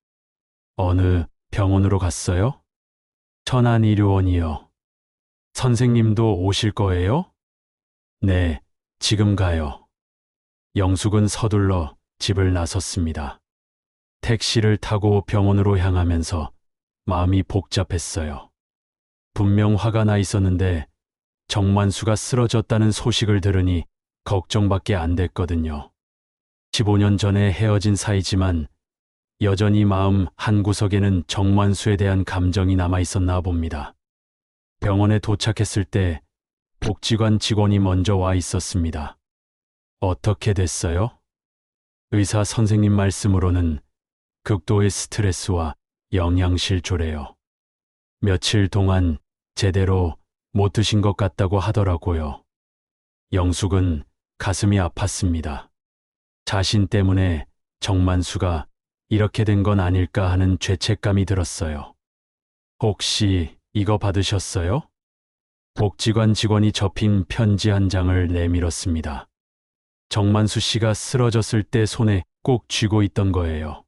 어느 병원으로 갔어요? 천안의료원이요. 선생님도 오실 거예요? 네, 지금 가요. 영숙은 서둘러 집을 나섰습니다. 택시를 타고 병원으로 향하면서 마음이 복잡했어요. 분명 화가 나 있었는데 정만수가 쓰러졌다는 소식을 들으니 걱정밖에 안 됐거든요. 15년 전에 헤어진 사이지만 여전히 마음 한구석에는 정만수에 대한 감정이 남아 있었나 봅니다. 병원에 도착했을 때 복지관 직원이 먼저 와 있었습니다. 어떻게 됐어요? 의사 선생님 말씀으로는 극도의 스트레스와 영양실조래요. 며칠 동안 제대로 못 드신 것 같다고 하더라고요. 영숙은 가슴이 아팠습니다. 자신 때문에 정만수가 이렇게 된 건 아닐까 하는 죄책감이 들었어요. 혹시 이거 받으셨어요? 복지관 직원이 접힌 편지 한 장을 내밀었습니다. 정만수 씨가 쓰러졌을 때 손에 꼭 쥐고 있던 거예요.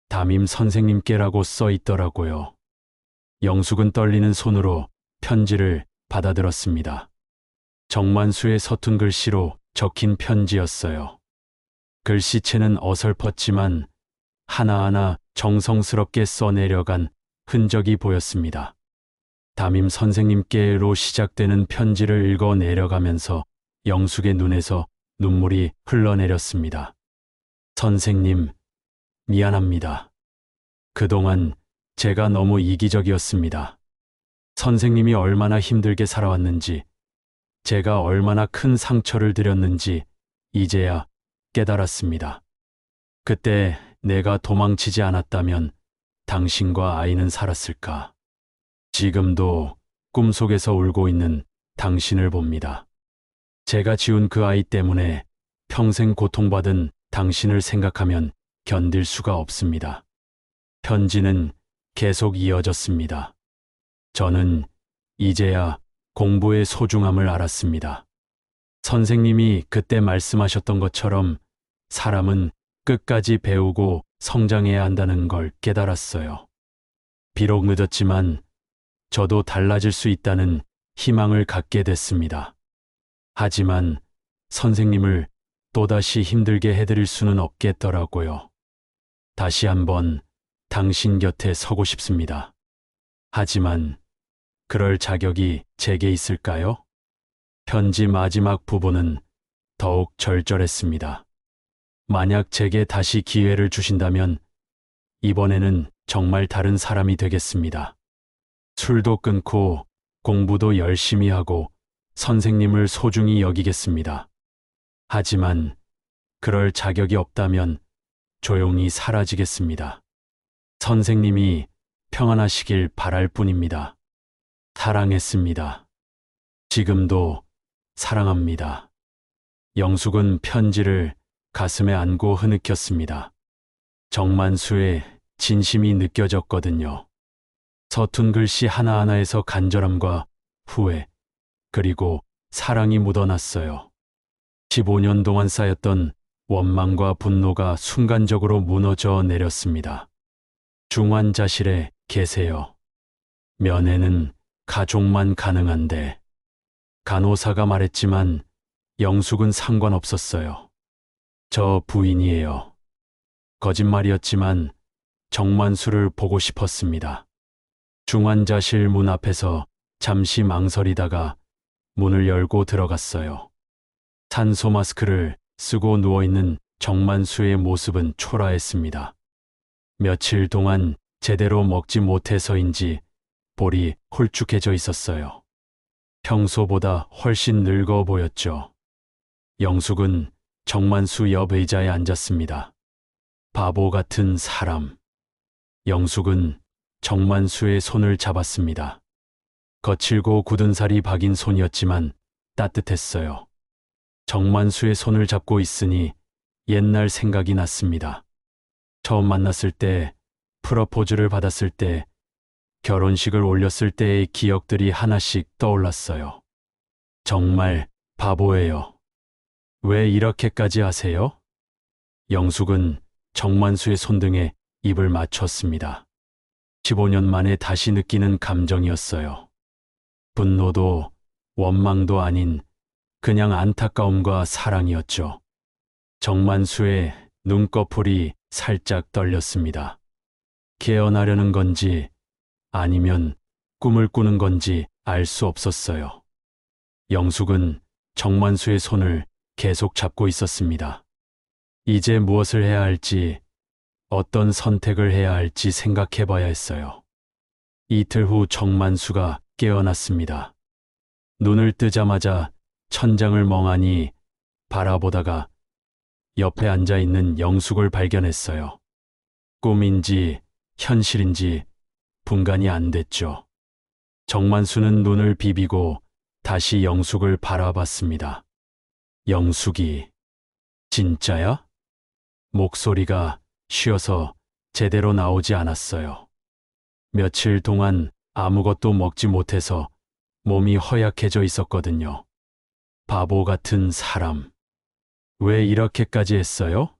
담임 선생님께라고 써 있더라고요. 영숙은 떨리는 손으로 편지를 받아들었습니다. 정만수의 서툰 글씨로 적힌 편지였어요. 글씨체는 어설펐지만 하나하나 정성스럽게 써내려간 흔적이 보였습니다. 담임 선생님께로 시작되는 편지를 읽어 내려가면서 영숙의 눈에서 눈물이 흘러내렸습니다. 선생님, 미안합니다. 그동안 제가 너무 이기적이었습니다. 선생님이 얼마나 힘들게 살아왔는지, 제가 얼마나 큰 상처를 드렸는지 이제야 깨달았습니다. 그때 내가 도망치지 않았다면 당신과 아이는 살았을까? 지금도 꿈속에서 울고 있는 당신을 봅니다. 제가 지운 그 아이 때문에 평생 고통받은 당신을 생각하면 견딜 수가 없습니다. 편지는 계속 이어졌습니다. 저는 이제야 공부의 소중함을 알았습니다. 선생님이 그때 말씀하셨던 것처럼 사람은 끝까지 배우고 성장해야 한다는 걸 깨달았어요. 비록 늦었지만 저도 달라질 수 있다는 희망을 갖게 됐습니다. 하지만 선생님을 또다시 힘들게 해드릴 수는 없겠더라고요. 다시 한번 당신 곁에 서고 싶습니다. 하지만 그럴 자격이 제게 있을까요? 편지 마지막 부분은 더욱 절절했습니다. 만약 제게 다시 기회를 주신다면 이번에는 정말 다른 사람이 되겠습니다. 술도 끊고 공부도 열심히 하고 선생님을 소중히 여기겠습니다. 하지만 그럴 자격이 없다면 조용히 사라지겠습니다. 선생님이 평안하시길 바랄 뿐입니다. 사랑했습니다. 지금도 사랑합니다. 영숙은 편지를 가슴에 안고 흐느꼈습니다. 정만수의 진심이 느껴졌거든요. 서툰 글씨 하나하나에서 간절함과 후회, 그리고 사랑이 묻어났어요. 15년 동안 쌓였던 원망과 분노가 순간적으로 무너져 내렸습니다. 중환자실에 계세요. 면회는 가족만 가능한데, 간호사가 말했지만 영숙은 상관없었어요. 저 부인이에요. 거짓말이었지만 정만수를 보고 싶었습니다. 중환자실 문 앞에서 잠시 망설이다가 문을 열고 들어갔어요. 산소 마스크를 쓰고 누워있는 정만수의 모습은 초라했습니다. 며칠 동안 제대로 먹지 못해서인지 볼이 홀쭉해져 있었어요. 평소보다 훨씬 늙어 보였죠. 영숙은 정만수 옆 의자에 앉았습니다. 바보 같은 사람. 영숙은 정만수의 손을 잡았습니다. 거칠고 굳은 살이 박인 손이었지만 따뜻했어요. 정만수의 손을 잡고 있으니 옛날 생각이 났습니다. 처음 만났을 때, 프러포즈를 받았을 때, 결혼식을 올렸을 때의 기억들이 하나씩 떠올랐어요. 정말 바보예요. 왜 이렇게까지 하세요? 영숙은 정만수의 손등에 입을 맞췄습니다. 15년 만에 다시 느끼는 감정이었어요. 분노도 원망도 아닌 그냥 안타까움과 사랑이었죠. 정만수의 눈꺼풀이 살짝 떨렸습니다. 깨어나려는 건지 아니면 꿈을 꾸는 건지 알 수 없었어요. 영숙은 정만수의 손을 계속 잡고 있었습니다. 이제 무엇을 해야 할지, 어떤 선택을 해야 할지 생각해 봐야 했어요. 이틀 후 정만수가 깨어났습니다. 눈을 뜨자마자 천장을 멍하니 바라보다가 옆에 앉아 있는 영숙을 발견했어요. 꿈인지 현실인지 분간이 안 됐죠. 정만수는 눈을 비비고 다시 영숙을 바라봤습니다. 영숙이 진짜야? 목소리가 쉬어서 제대로 나오지 않았어요. 며칠 동안 아무것도 먹지 못해서 몸이 허약해져 있었거든요. 바보 같은 사람. 왜 이렇게까지 했어요?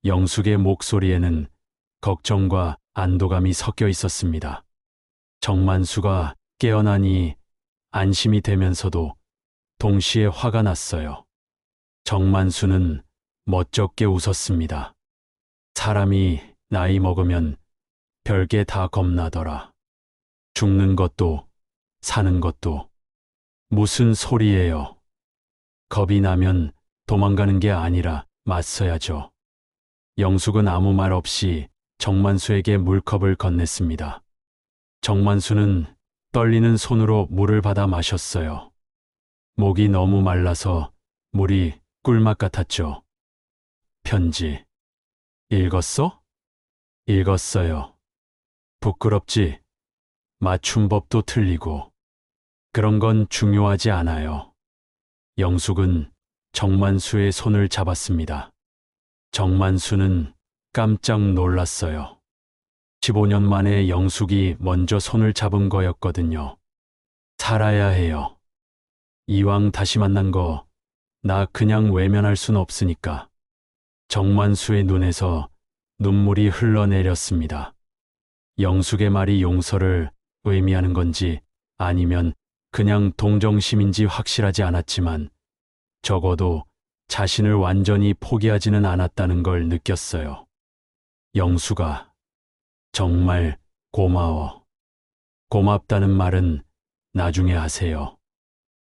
영숙의 목소리에는 걱정과 안도감이 섞여 있었습니다. 정만수가 깨어나니 안심이 되면서도 동시에 화가 났어요. 정만수는 멋쩍게 웃었습니다. 사람이 나이 먹으면 별게 다 겁나더라. 죽는 것도 사는 것도. 무슨 소리예요? 겁이 나면 도망가는 게 아니라 맞서야죠. 영숙은 아무 말 없이 정만수에게 물컵을 건넸습니다. 정만수는 떨리는 손으로 물을 받아 마셨어요. 목이 너무 말라서 물이 꿀맛 같았죠. 편지. 읽었어? 읽었어요. 부끄럽지? 맞춤법도 틀리고. 그런 건 중요하지 않아요. 영숙은 정만수의 손을 잡았습니다. 정만수는 깜짝 놀랐어요. 15년 만에 영숙이 먼저 손을 잡은 거였거든요. 살아야 해요. 이왕 다시 만난 거, 나 그냥 외면할 순 없으니까. 정만수의 눈에서 눈물이 흘러내렸습니다. 영숙의 말이 용서를 의미하는 건지 아니면 그냥 동정심인지 확실하지 않았지만 적어도 자신을 완전히 포기하지는 않았다는 걸 느꼈어요. 영숙아, 정말 고마워. 고맙다는 말은 나중에 하세요.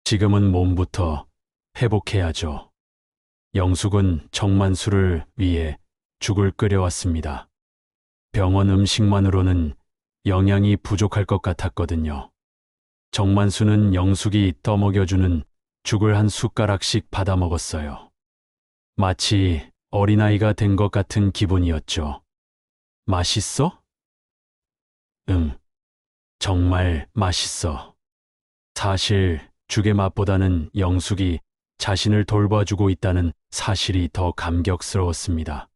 지금은 몸부터 회복해야죠. 영숙은 정만수를 위해 죽을 끓여왔습니다. 병원 음식만으로는 영양이 부족할 것 같았거든요. 정만수는 영숙이 떠먹여주는 죽을 한 숟가락씩 받아 먹었어요. 마치 어린아이가 된 것 같은 기분이었죠. 맛있어? 응, 정말 맛있어. 사실 죽의 맛보다는 영숙이 자신을 돌봐주고 있다는 사실이 더 감격스러웠습니다.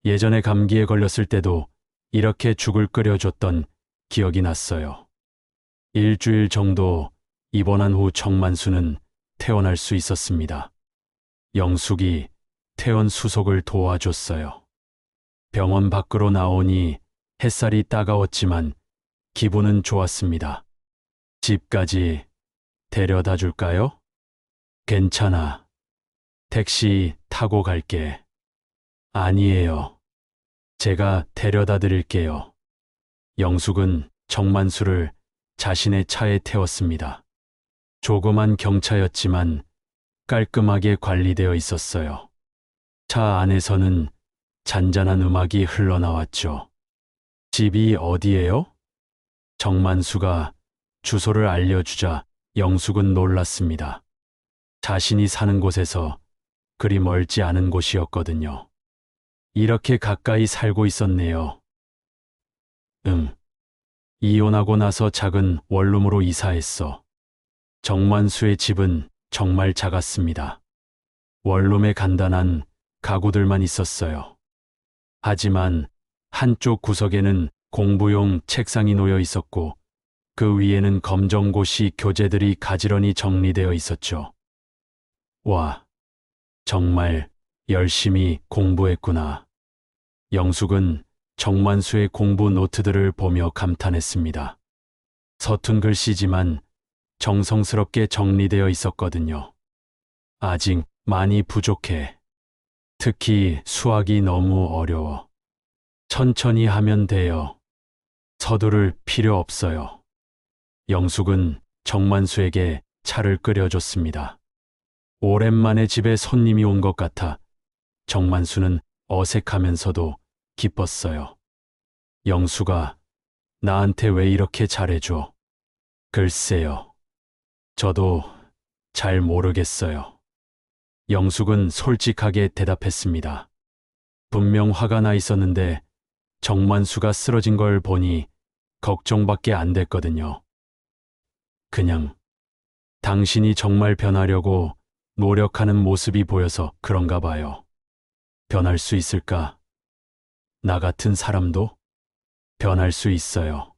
예전에 감기에 걸렸을 때도 이렇게 죽을 끓여줬던 기억이 났어요. 일주일 정도 입원한 후 정만수는 퇴원할 수 있었습니다. 영숙이 퇴원 수속을 도와줬어요. 병원 밖으로 나오니 햇살이 따가웠지만 기분은 좋았습니다. 집까지 데려다 줄까요? 괜찮아. 택시 타고 갈게. 아니에요. 제가 데려다 드릴게요. 영숙은 정만수를 자신의 차에 태웠습니다. 조그만 경차였지만 깔끔하게 관리되어 있었어요. 차 안에서는 잔잔한 음악이 흘러나왔죠. 집이 어디예요? 정만수가 주소를 알려주자 영숙은 놀랐습니다. 자신이 사는 곳에서 그리 멀지 않은 곳이었거든요. 이렇게 가까이 살고 있었네요. 응. 이혼하고 나서 작은 원룸으로 이사했어. 정만수의 집은 정말 작았습니다. 원룸에 간단한 가구들만 있었어요. 하지만 한쪽 구석에는 공부용 책상이 놓여 있었고 그 위에는 검정고시 교재들이 가지런히 정리되어 있었죠. 와, 정말 열심히 공부했구나. 영숙은 정만수의 공부 노트들을 보며 감탄했습니다. 서툰 글씨지만 정성스럽게 정리되어 있었거든요. 아직 많이 부족해. 특히 수학이 너무 어려워. 천천히 하면 돼요. 서두를 필요 없어요. 영숙은 정만수에게 차를 끓여줬습니다. 오랜만에 집에 손님이 온 것 같아 정만수는 어색하면서도 기뻤어요. 영수가 나한테 왜 이렇게 잘해줘? 글쎄요. 저도 잘 모르겠어요. 영숙은 솔직하게 대답했습니다. 분명 화가 나 있었는데 정만수가 쓰러진 걸 보니 걱정밖에 안 됐거든요. 그냥 당신이 정말 변하려고 노력하는 모습이 보여서 그런가 봐요. 변할 수 있을까? 나 같은 사람도 변할 수 있어요.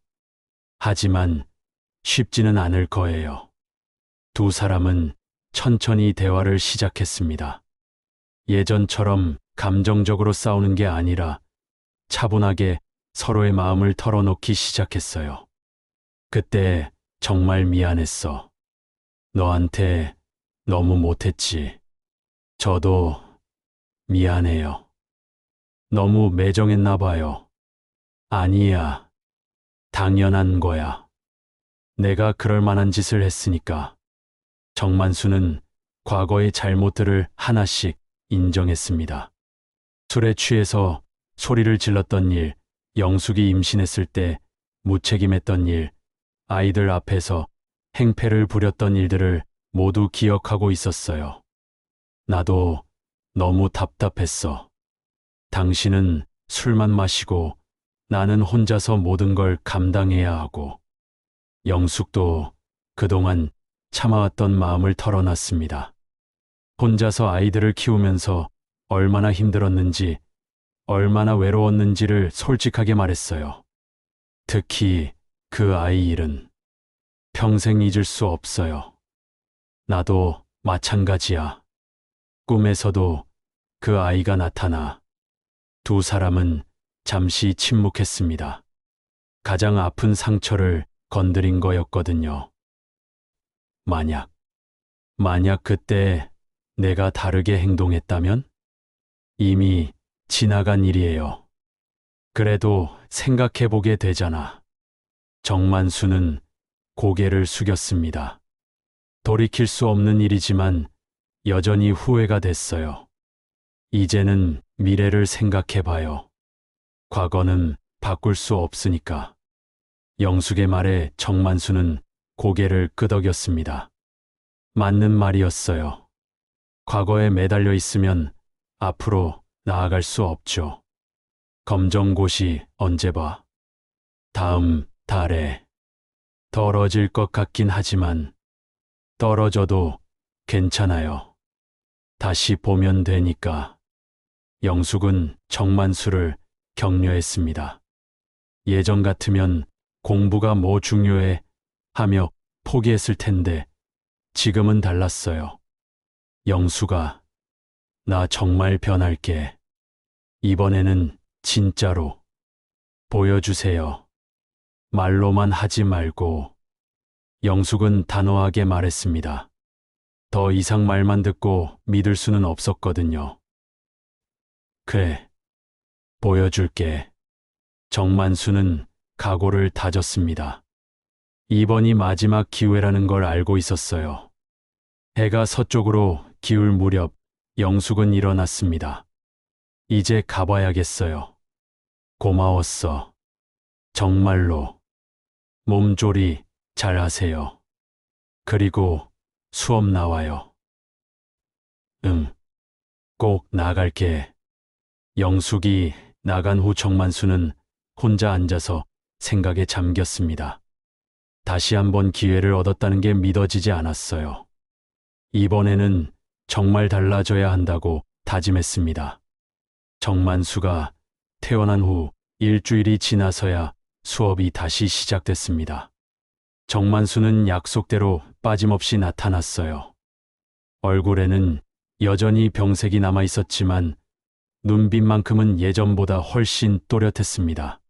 하지만 쉽지는 않을 거예요. 두 사람은 천천히 대화를 시작했습니다. 예전처럼 감정적으로 싸우는 게 아니라 차분하게 서로의 마음을 털어놓기 시작했어요. 그때 정말 미안했어. 너한테 너무 못했지. 저도 미안해요. 너무 매정했나 봐요. 아니야. 당연한 거야. 내가 그럴 만한 짓을 했으니까. 정만수는 과거의 잘못들을 하나씩 인정했습니다. 술에 취해서 소리를 질렀던 일, 영숙이 임신했을 때 무책임했던 일, 아이들 앞에서 행패를 부렸던 일들을 모두 기억하고 있었어요. 나도 너무 답답했어. 당신은 술만 마시고 나는 혼자서 모든 걸 감당해야 하고. 영숙도 그동안 참아왔던 마음을 털어놨습니다. 혼자서 아이들을 키우면서 얼마나 힘들었는지, 얼마나 외로웠는지를 솔직하게 말했어요. 특히 그 아이 일은 평생 잊을 수 없어요. 나도 마찬가지야. 꿈에서도 그 아이가 나타나. 두 사람은 잠시 침묵했습니다. 가장 아픈 상처를 건드린 거였거든요. 만약 그때 내가 다르게 행동했다면? 이미 지나간 일이에요. 그래도 생각해보게 되잖아. 정만수는 고개를 숙였습니다. 돌이킬 수 없는 일이지만 여전히 후회가 됐어요. 이제는 미래를 생각해봐요. 과거는 바꿀 수 없으니까. 영숙의 말에 정만수는 고개를 끄덕였습니다. 맞는 말이었어요. 과거에 매달려 있으면 앞으로 나아갈 수 없죠. 검정고시 언제 봐? 다음 달에. 떨어질 것 같긴 하지만 떨어져도 괜찮아요. 다시 보면 되니까. 영숙은 정만수를 격려했습니다. 예전 같으면 공부가 뭐 중요해 하며 포기했을 텐데 지금은 달랐어요. 영수가 나 정말 변할게. 이번에는 진짜로 보여주세요. 말로만 하지 말고. 영숙은 단호하게 말했습니다. 더 이상 말만 듣고 믿을 수는 없었거든요. 그래, 보여줄게. 정만수는 각오를 다졌습니다. 이번이 마지막 기회라는 걸 알고 있었어요. 해가 서쪽으로 기울 무렵 영숙은 일어났습니다. 이제 가봐야겠어요. 고마웠어. 정말로. 몸조리 잘 하세요. 그리고 수업 나와요. 응. 꼭 나갈게. 영숙이 나간 후 정만수는 혼자 앉아서 생각에 잠겼습니다. 다시 한번 기회를 얻었다는 게 믿어지지 않았어요. 이번에는 정말 달라져야 한다고 다짐했습니다. 정만수가 퇴원한 후 일주일이 지나서야 수업이 다시 시작됐습니다. 정만수는 약속대로 빠짐없이 나타났어요. 얼굴에는 여전히 병색이 남아 있었지만 눈빛만큼은 예전보다 훨씬 또렷했습니다.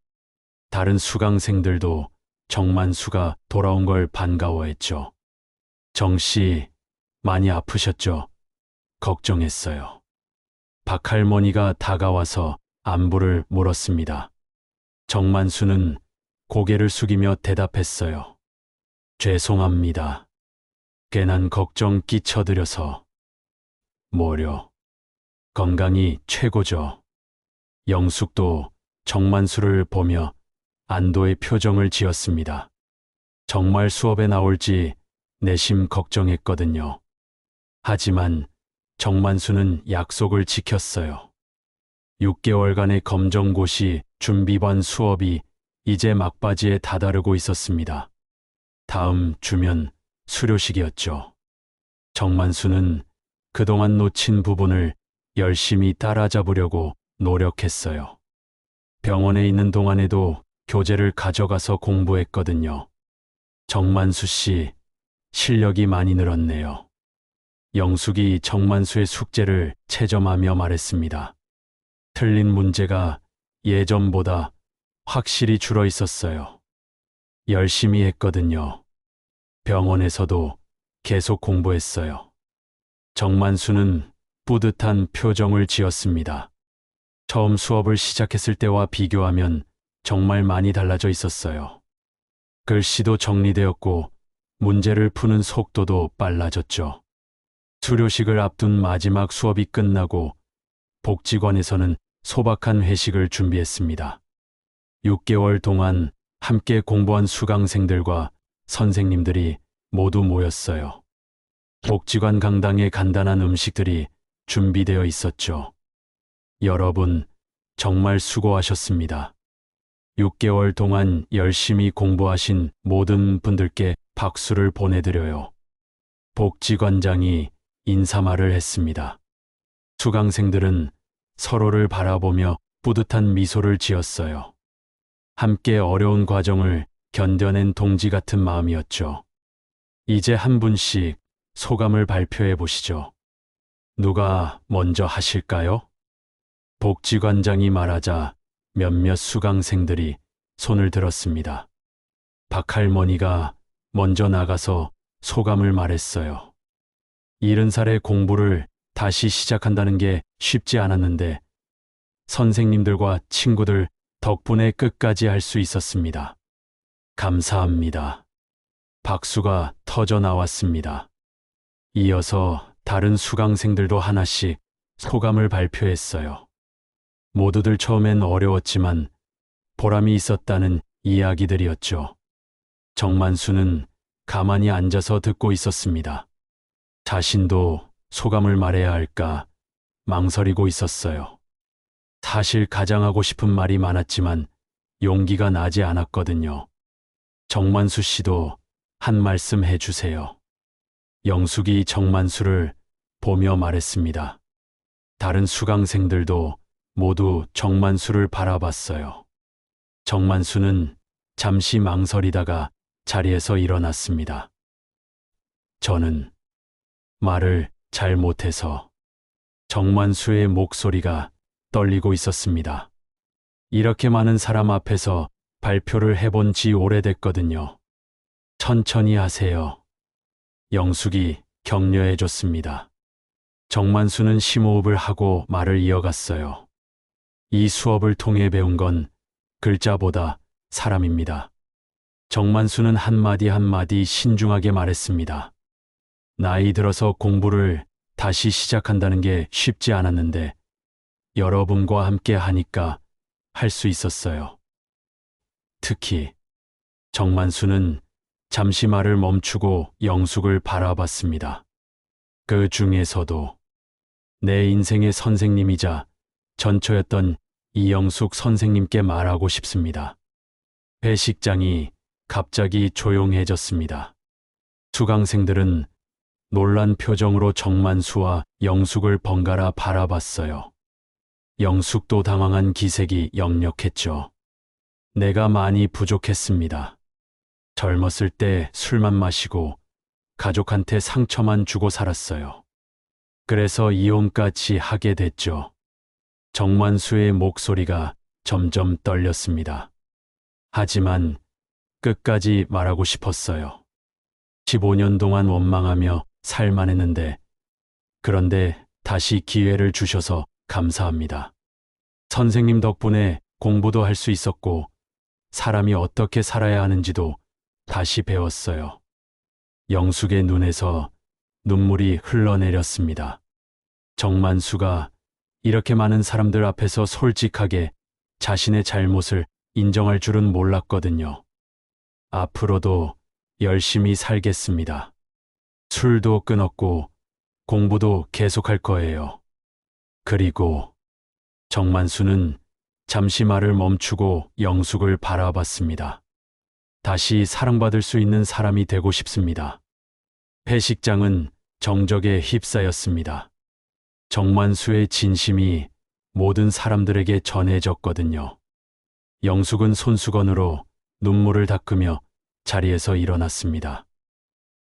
다른 수강생들도 정만수가 돌아온 걸 반가워했죠. 정씨, 많이 아프셨죠? 걱정했어요. 박할머니가 다가와서 안부를 물었습니다. 정만수는 고개를 숙이며 대답했어요. 죄송합니다. 괜한 걱정 끼쳐드려서. 뭐려. 건강이 최고죠. 영숙도 정만수를 보며 안도의 표정을 지었습니다. 정말 수업에 나올지 내심 걱정했거든요. 하지만 정만수는 약속을 지켰어요. 6개월간의 검정고시 준비반 수업이 이제 막바지에 다다르고 있었습니다. 다음 주면 수료식이었죠. 정만수는 그동안 놓친 부분을 열심히 따라잡으려고 노력했어요. 병원에 있는 동안에도 교재를 가져가서 공부했거든요. 정만수 씨, 실력이 많이 늘었네요. 영숙이 정만수의 숙제를 채점하며 말했습니다. 틀린 문제가 예전보다 확실히 줄어 있었어요. 열심히 했거든요. 병원에서도 계속 공부했어요. 정만수는 뿌듯한 표정을 지었습니다. 처음 수업을 시작했을 때와 비교하면 정말 많이 달라져 있었어요. 글씨도 정리되었고 문제를 푸는 속도도 빨라졌죠. 수료식을 앞둔 마지막 수업이 끝나고 복지관에서는 소박한 회식을 준비했습니다. 6개월 동안 함께 공부한 수강생들과 선생님들이 모두 모였어요. 복지관 강당에 간단한 음식들이 준비되어 있었죠. 여러분, 정말 수고하셨습니다. 6개월 동안 열심히 공부하신 모든 분들께 박수를 보내드려요. 복지관장이 인사말을 했습니다. 수강생들은 서로를 바라보며 뿌듯한 미소를 지었어요. 함께 어려운 과정을 견뎌낸 동지 같은 마음이었죠. 이제 한 분씩 소감을 발표해 보시죠. 누가 먼저 하실까요? 복지관장이 말하자 몇몇 수강생들이 손을 들었습니다. 박할머니가 먼저 나가서 소감을 말했어요. 70살의 공부를 다시 시작한다는 게 쉽지 않았는데 선생님들과 친구들 덕분에 끝까지 할 수 있었습니다. 감사합니다. 박수가 터져 나왔습니다. 이어서 다른 수강생들도 하나씩 소감을 발표했어요. 모두들 처음엔 어려웠지만 보람이 있었다는 이야기들이었죠. 정만수는 가만히 앉아서 듣고 있었습니다. 자신도 소감을 말해야 할까 망설이고 있었어요. 사실 가장 하고 싶은 말이 많았지만 용기가 나지 않았거든요. 정만수 씨도 한 말씀 해주세요. 영숙이 정만수를 보며 말했습니다. 다른 수강생들도 모두 정만수를 바라봤어요. 정만수는 잠시 망설이다가 자리에서 일어났습니다. 저는 말을 잘 못해서 정만수의 목소리가 떨리고 있었습니다. 이렇게 많은 사람 앞에서 발표를 해본 지 오래됐거든요. 천천히 하세요. 영숙이 격려해 줬습니다. 정만수는 심호흡을 하고 말을 이어갔어요. 이 수업을 통해 배운 건 글자보다 사람입니다. 정만수는 한마디 한마디 신중하게 말했습니다. 나이 들어서 공부를 다시 시작한다는 게 쉽지 않았는데 여러분과 함께 하니까 할 수 있었어요. 특히 정만수는 잠시 말을 멈추고 영숙을 바라봤습니다. 그 중에서도 내 인생의 선생님이자 전처였던 이영숙 선생님께 말하고 싶습니다. 회식장이 갑자기 조용해졌습니다. 수강생들은 놀란 표정으로 정만수와 영숙을 번갈아 바라봤어요. 영숙도 당황한 기색이 역력했죠. 내가 많이 부족했습니다. 젊었을 때 술만 마시고 가족한테 상처만 주고 살았어요. 그래서 이혼까지 하게 됐죠. 정만수의 목소리가 점점 떨렸습니다. 하지만 끝까지 말하고 싶었어요. 15년 동안 원망하며 살만 했는데, 그런데 다시 기회를 주셔서 감사합니다. 선생님 덕분에 공부도 할 수 있었고, 사람이 어떻게 살아야 하는지도 다시 배웠어요. 영숙의 눈에서 눈물이 흘러내렸습니다. 정만수가 이렇게 많은 사람들 앞에서 솔직하게 자신의 잘못을 인정할 줄은 몰랐거든요. 앞으로도 열심히 살겠습니다. 술도 끊었고 공부도 계속할 거예요. 그리고 정만수는 잠시 말을 멈추고 영숙을 바라봤습니다. 다시 사랑받을 수 있는 사람이 되고 싶습니다. 회식장은 정적에 휩싸였습니다. 정만수의 진심이 모든 사람들에게 전해졌거든요. 영숙은 손수건으로 눈물을 닦으며 자리에서 일어났습니다.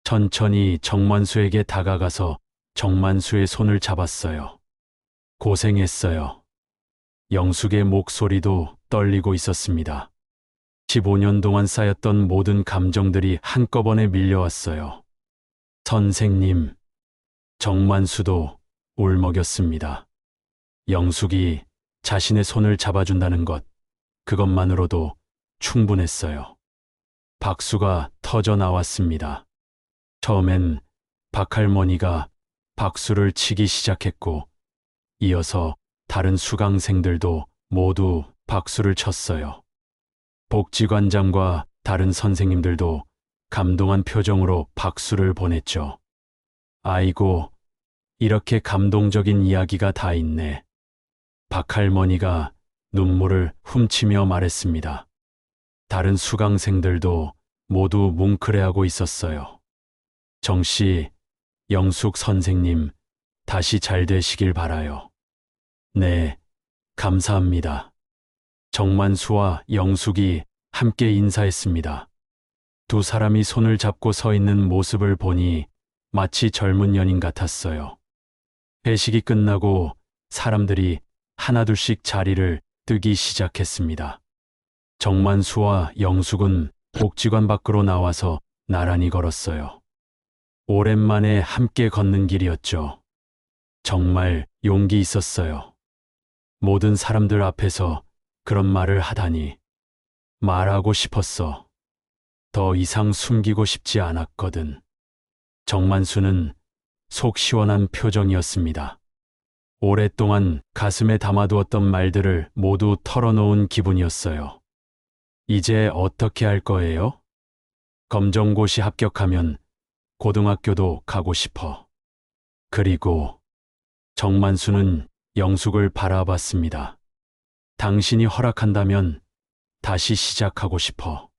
천천히 정만수에게 다가가서 정만수의 손을 잡았어요. 고생했어요. 영숙의 목소리도 떨리고 있었습니다. 15년 동안 쌓였던 모든 감정들이 한꺼번에 밀려왔어요. 선생님, 정만수도 울먹였습니다. 영숙이 자신의 손을 잡아준다는 것, 그것만으로도 충분했어요. 박수가 터져 나왔습니다. 처음엔 박할머니가 박수를 치기 시작했고, 이어서 다른 수강생들도 모두 박수를 쳤어요. 복지관장과 다른 선생님들도 감동한 표정으로 박수를 보냈죠. 아이고, 이렇게 감동적인 이야기가 다 있네. 박할머니가 눈물을 훔치며 말했습니다. 다른 수강생들도 모두 뭉클해하고 있었어요. 정씨, 영숙 선생님, 다시 잘 되시길 바라요. 네, 감사합니다. 정만수와 영숙이 함께 인사했습니다. 두 사람이 손을 잡고 서 있는 모습을 보니 마치 젊은 연인 같았어요. 회식이 끝나고 사람들이 하나둘씩 자리를 뜨기 시작했습니다. 정만수와 영숙은 복지관 밖으로 나와서 나란히 걸었어요. 오랜만에 함께 걷는 길이었죠. 정말 용기 있었어요. 모든 사람들 앞에서 그런 말을 하다니. 말하고 싶었어. 더 이상 숨기고 싶지 않았거든. 정만수는 속 시원한 표정이었습니다. 오랫동안 가슴에 담아두었던 말들을 모두 털어놓은 기분이었어요. 이제 어떻게 할 거예요? 검정고시 합격하면 고등학교도 가고 싶어. 그리고 정만수는 영숙을 바라봤습니다. 당신이 허락한다면 다시 시작하고 싶어.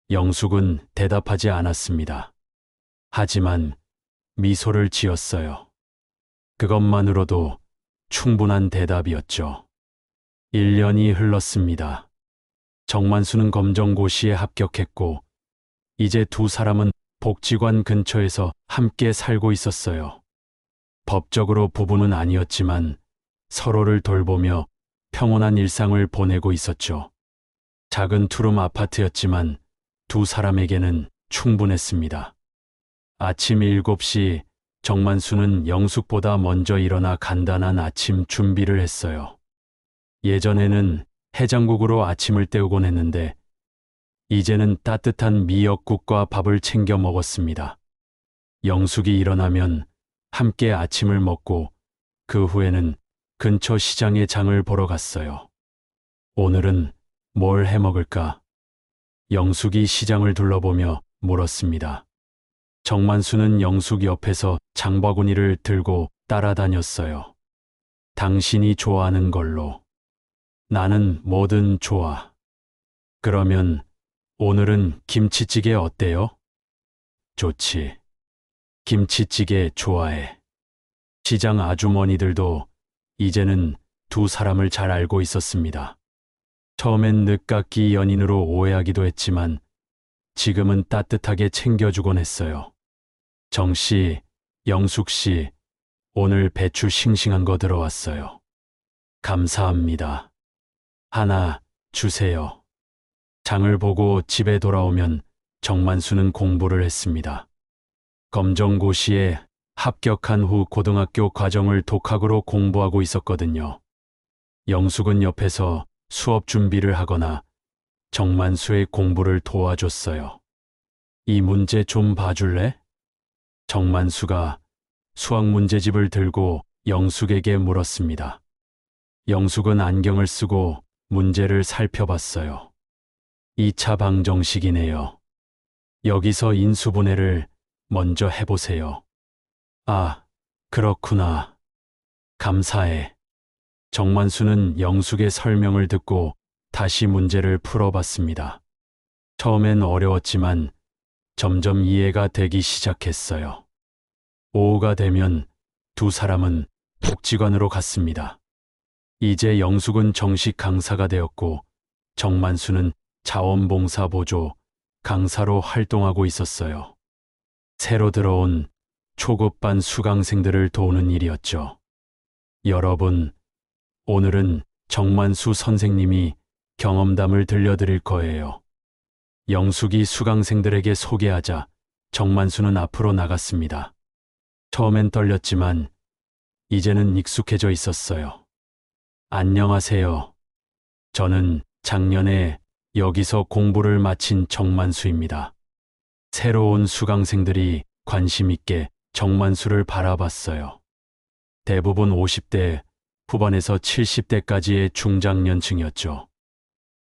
영숙은 대답하지 않았습니다. 하지만 미소를 지었어요. 그것만으로도 충분한 대답이었죠. 1년이 흘렀습니다. 정만수는 검정고시에 합격했고, 이제 두 사람은 복지관 근처에서 함께 살고 있었어요. 법적으로 부부는 아니었지만 서로를 돌보며 평온한 일상을 보내고 있었죠. 작은 투룸 아파트였지만 두 사람에게는 충분했습니다. 아침 7시 정만수는 영숙보다 먼저 일어나 간단한 아침 준비를 했어요. 예전에는 해장국으로 아침을 때우곤 했는데 이제는 따뜻한 미역국과 밥을 챙겨 먹었습니다. 영숙이 일어나면 함께 아침을 먹고 그 후에는 근처 시장에 장을 보러 갔어요. 오늘은 뭘 해 먹을까? 영숙이 시장을 둘러보며 물었습니다. 정만수는 영숙 옆에서 장바구니를 들고 따라다녔어요. 당신이 좋아하는 걸로. 나는 뭐든 좋아. 그러면 오늘은 김치찌개 어때요? 좋지. 김치찌개 좋아해. 시장 아주머니들도 이제는 두 사람을 잘 알고 있었습니다. 처음엔 늦깎이 연인으로 오해하기도 했지만 지금은 따뜻하게 챙겨주곤 했어요. 정씨, 영숙씨, 오늘 배추 싱싱한 거 들어왔어요. 감사합니다. 하나 주세요. 장을 보고 집에 돌아오면 정만수는 공부를 했습니다. 검정고시에 합격한 후 고등학교 과정을 독학으로 공부하고 있었거든요. 영숙은 옆에서 수업 준비를 하거나 정만수의 공부를 도와줬어요. 이 문제 좀 봐줄래? 정만수가 수학 문제집을 들고 영숙에게 물었습니다. 영숙은 안경을 쓰고 문제를 살펴봤어요. 2차 방정식이네요. 여기서 인수분해를 먼저 해보세요. 아, 그렇구나. 감사해. 정만수는 영숙의 설명을 듣고 다시 문제를 풀어봤습니다. 처음엔 어려웠지만 점점 이해가 되기 시작했어요. 오후가 되면 두 사람은 복지관으로 갔습니다. 이제 영숙은 정식 강사가 되었고 정만수는 자원봉사보조 강사로 활동하고 있었어요. 새로 들어온 초급반 수강생들을 도우는 일이었죠. 여러분, 오늘은 정만수 선생님이 경험담을 들려드릴 거예요. 영숙이 수강생들에게 소개하자 정만수는 앞으로 나갔습니다. 처음엔 떨렸지만 이제는 익숙해져 있었어요. 안녕하세요. 저는 작년에 여기서 공부를 마친 정만수입니다. 새로운 수강생들이 관심 있게 정만수를 바라봤어요. 대부분 50대 후반에서 70대까지의 중장년층이었죠.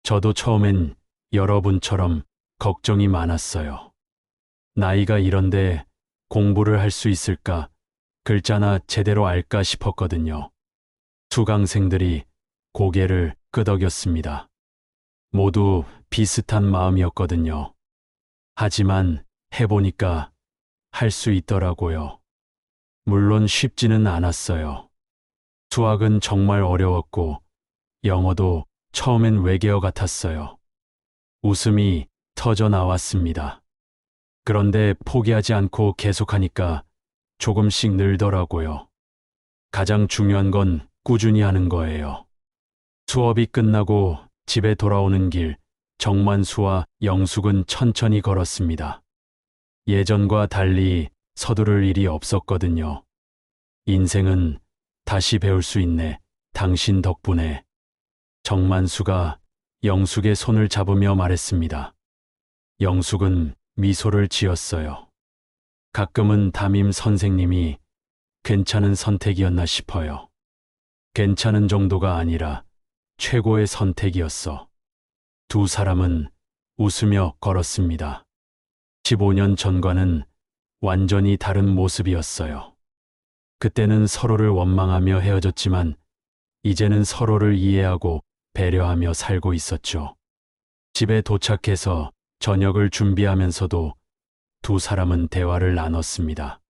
저도 처음엔 여러분처럼 걱정이 많았어요. 나이가 이런데 공부를 할 수 있을까, 글자나 제대로 알까 싶었거든요. 수강생들이 고개를 끄덕였습니다. 모두 비슷한 마음이었거든요. 하지만 해보니까 할 수 있더라고요. 물론 쉽지는 않았어요. 수학은 정말 어려웠고 영어도 처음엔 외계어 같았어요. 웃음이 터져 나왔습니다. 그런데 포기하지 않고 계속하니까 조금씩 늘더라고요. 가장 중요한 건 꾸준히 하는 거예요. 수업이 끝나고 집에 돌아오는 길, 정만수와 영숙은 천천히 걸었습니다. 예전과 달리 서두를 일이 없었거든요. 인생은 다시 배울 수 있네, 당신 덕분에. 정만수가 영숙의 손을 잡으며 말했습니다. 영숙은 미소를 지었어요. 가끔은 담임 선생님이 괜찮은 선택이었나 싶어요. 괜찮은 정도가 아니라 최고의 선택이었어. 두 사람은 웃으며 걸었습니다. 15년 전과는 완전히 다른 모습이었어요. 그때는 서로를 원망하며 헤어졌지만 이제는 서로를 이해하고 배려하며 살고 있었죠. 집에 도착해서 저녁을 준비하면서도 두 사람은 대화를 나눴습니다.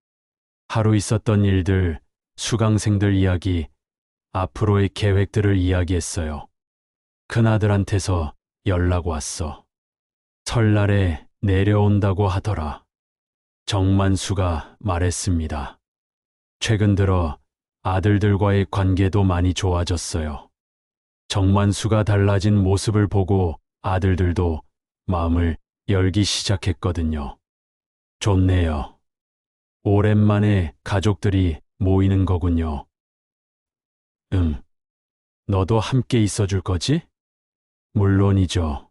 하루 있었던 일들, 수강생들 이야기, 앞으로의 계획들을 이야기했어요. 큰아들한테서 연락 왔어. 설날에 내려온다고 하더라. 정만수가 말했습니다. 최근 들어 아들들과의 관계도 많이 좋아졌어요. 정만수가 달라진 모습을 보고 아들들도 마음을 열기 시작했거든요. 좋네요. 오랜만에 가족들이 모이는 거군요. 너도 함께 있어줄 거지? 물론이죠.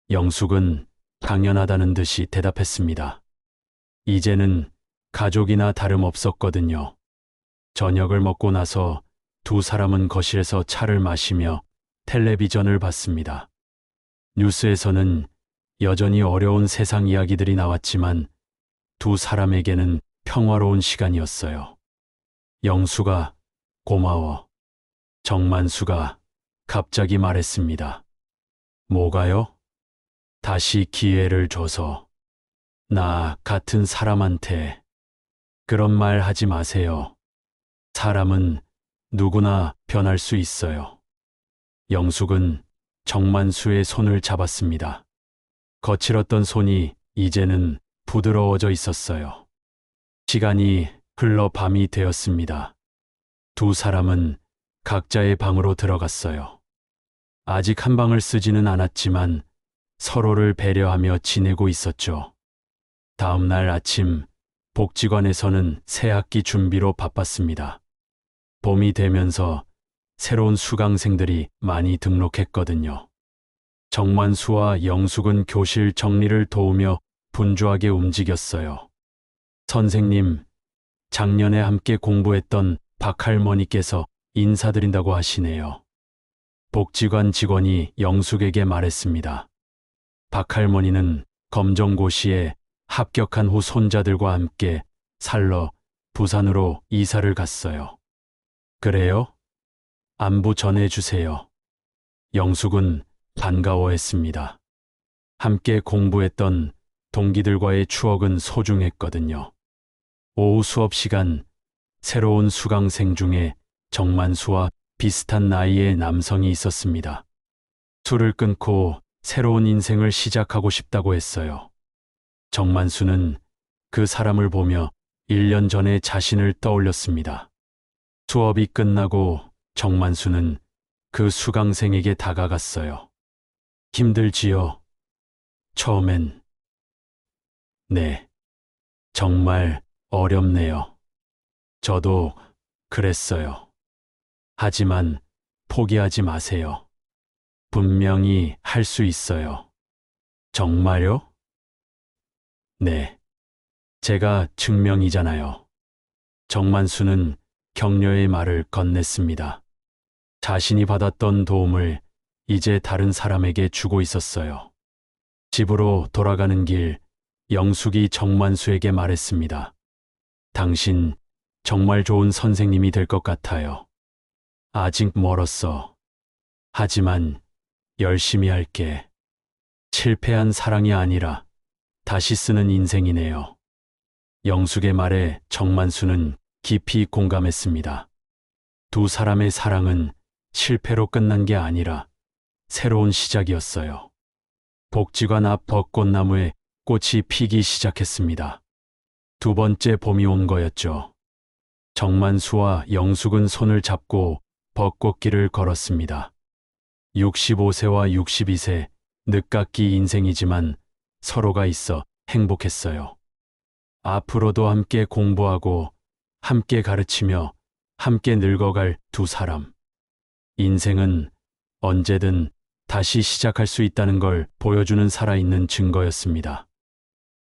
영숙은 당연하다는 듯이 대답했습니다. 이제는 가족이나 다름없었거든요. 저녁을 먹고 나서 두 사람은 거실에서 차를 마시며 텔레비전을 봤습니다. 뉴스에서는 여전히 어려운 세상 이야기들이 나왔지만 두 사람에게는 평화로운 시간이었어요. 영수가 고마워. 정만수가 갑자기 말했습니다. 뭐가요? 다시 기회를 줘서. 나 같은 사람한테 그런 말 하지 마세요. 사람은 누구나 변할 수 있어요. 영숙은 정만수의 손을 잡았습니다. 거칠었던 손이 이제는 부드러워져 있었어요. 시간이 흘러 밤이 되었습니다. 두 사람은 각자의 방으로 들어갔어요. 아직 한 방을 쓰지는 않았지만 서로를 배려하며 지내고 있었죠. 다음 날 아침, 복지관에서는 새 학기 준비로 바빴습니다. 봄이 되면서 새로운 수강생들이 많이 등록했거든요. 정만수와 영숙은 교실 정리를 도우며 분주하게 움직였어요. 선생님, 작년에 함께 공부했던 박할머니께서 인사드린다고 하시네요. 복지관 직원이 영숙에게 말했습니다. 박할머니는 검정고시에 합격한 후 손자들과 함께 살러 부산으로 이사를 갔어요. 그래요? 안부 전해주세요. 영숙은 반가워했습니다. 함께 공부했던 동기들과의 추억은 소중했거든요. 오후 수업 시간, 새로운 수강생 중에 정만수와 비슷한 나이의 남성이 있었습니다. 술을 끊고 새로운 인생을 시작하고 싶다고 했어요. 정만수는 그 사람을 보며 1년 전의 자신을 떠올렸습니다. 수업이 끝나고 정만수는 그 수강생에게 다가갔어요. 힘들지요? 처음엔. 네. 정말 어렵네요. 저도 그랬어요. 하지만 포기하지 마세요. 분명히 할 수 있어요. 정말요? 네. 제가 증명이잖아요. 정만수는 격려의 말을 건넸습니다. 자신이 받았던 도움을 이제 다른 사람에게 주고 있었어요. 집으로 돌아가는 길, 영숙이 정만수에게 말했습니다. 당신 정말 좋은 선생님이 될 것 같아요. 아직 멀었어. 하지만 열심히 할게. 실패한 사랑이 아니라 다시 쓰는 인생이네요. 영숙의 말에 정만수는 깊이 공감했습니다. 두 사람의 사랑은 실패로 끝난 게 아니라 새로운 시작이었어요. 복지관 앞 벚꽃나무에 꽃이 피기 시작했습니다. 두 번째 봄이 온 거였죠. 정만수와 영숙은 손을 잡고 벚꽃길을 걸었습니다. 65세와 62세, 늦깎이 인생이지만 서로가 있어 행복했어요. 앞으로도 함께 공부하고 함께 가르치며 함께 늙어갈 두 사람. 인생은 언제든 다시 시작할 수 있다는 걸 보여주는 살아있는 증거였습니다.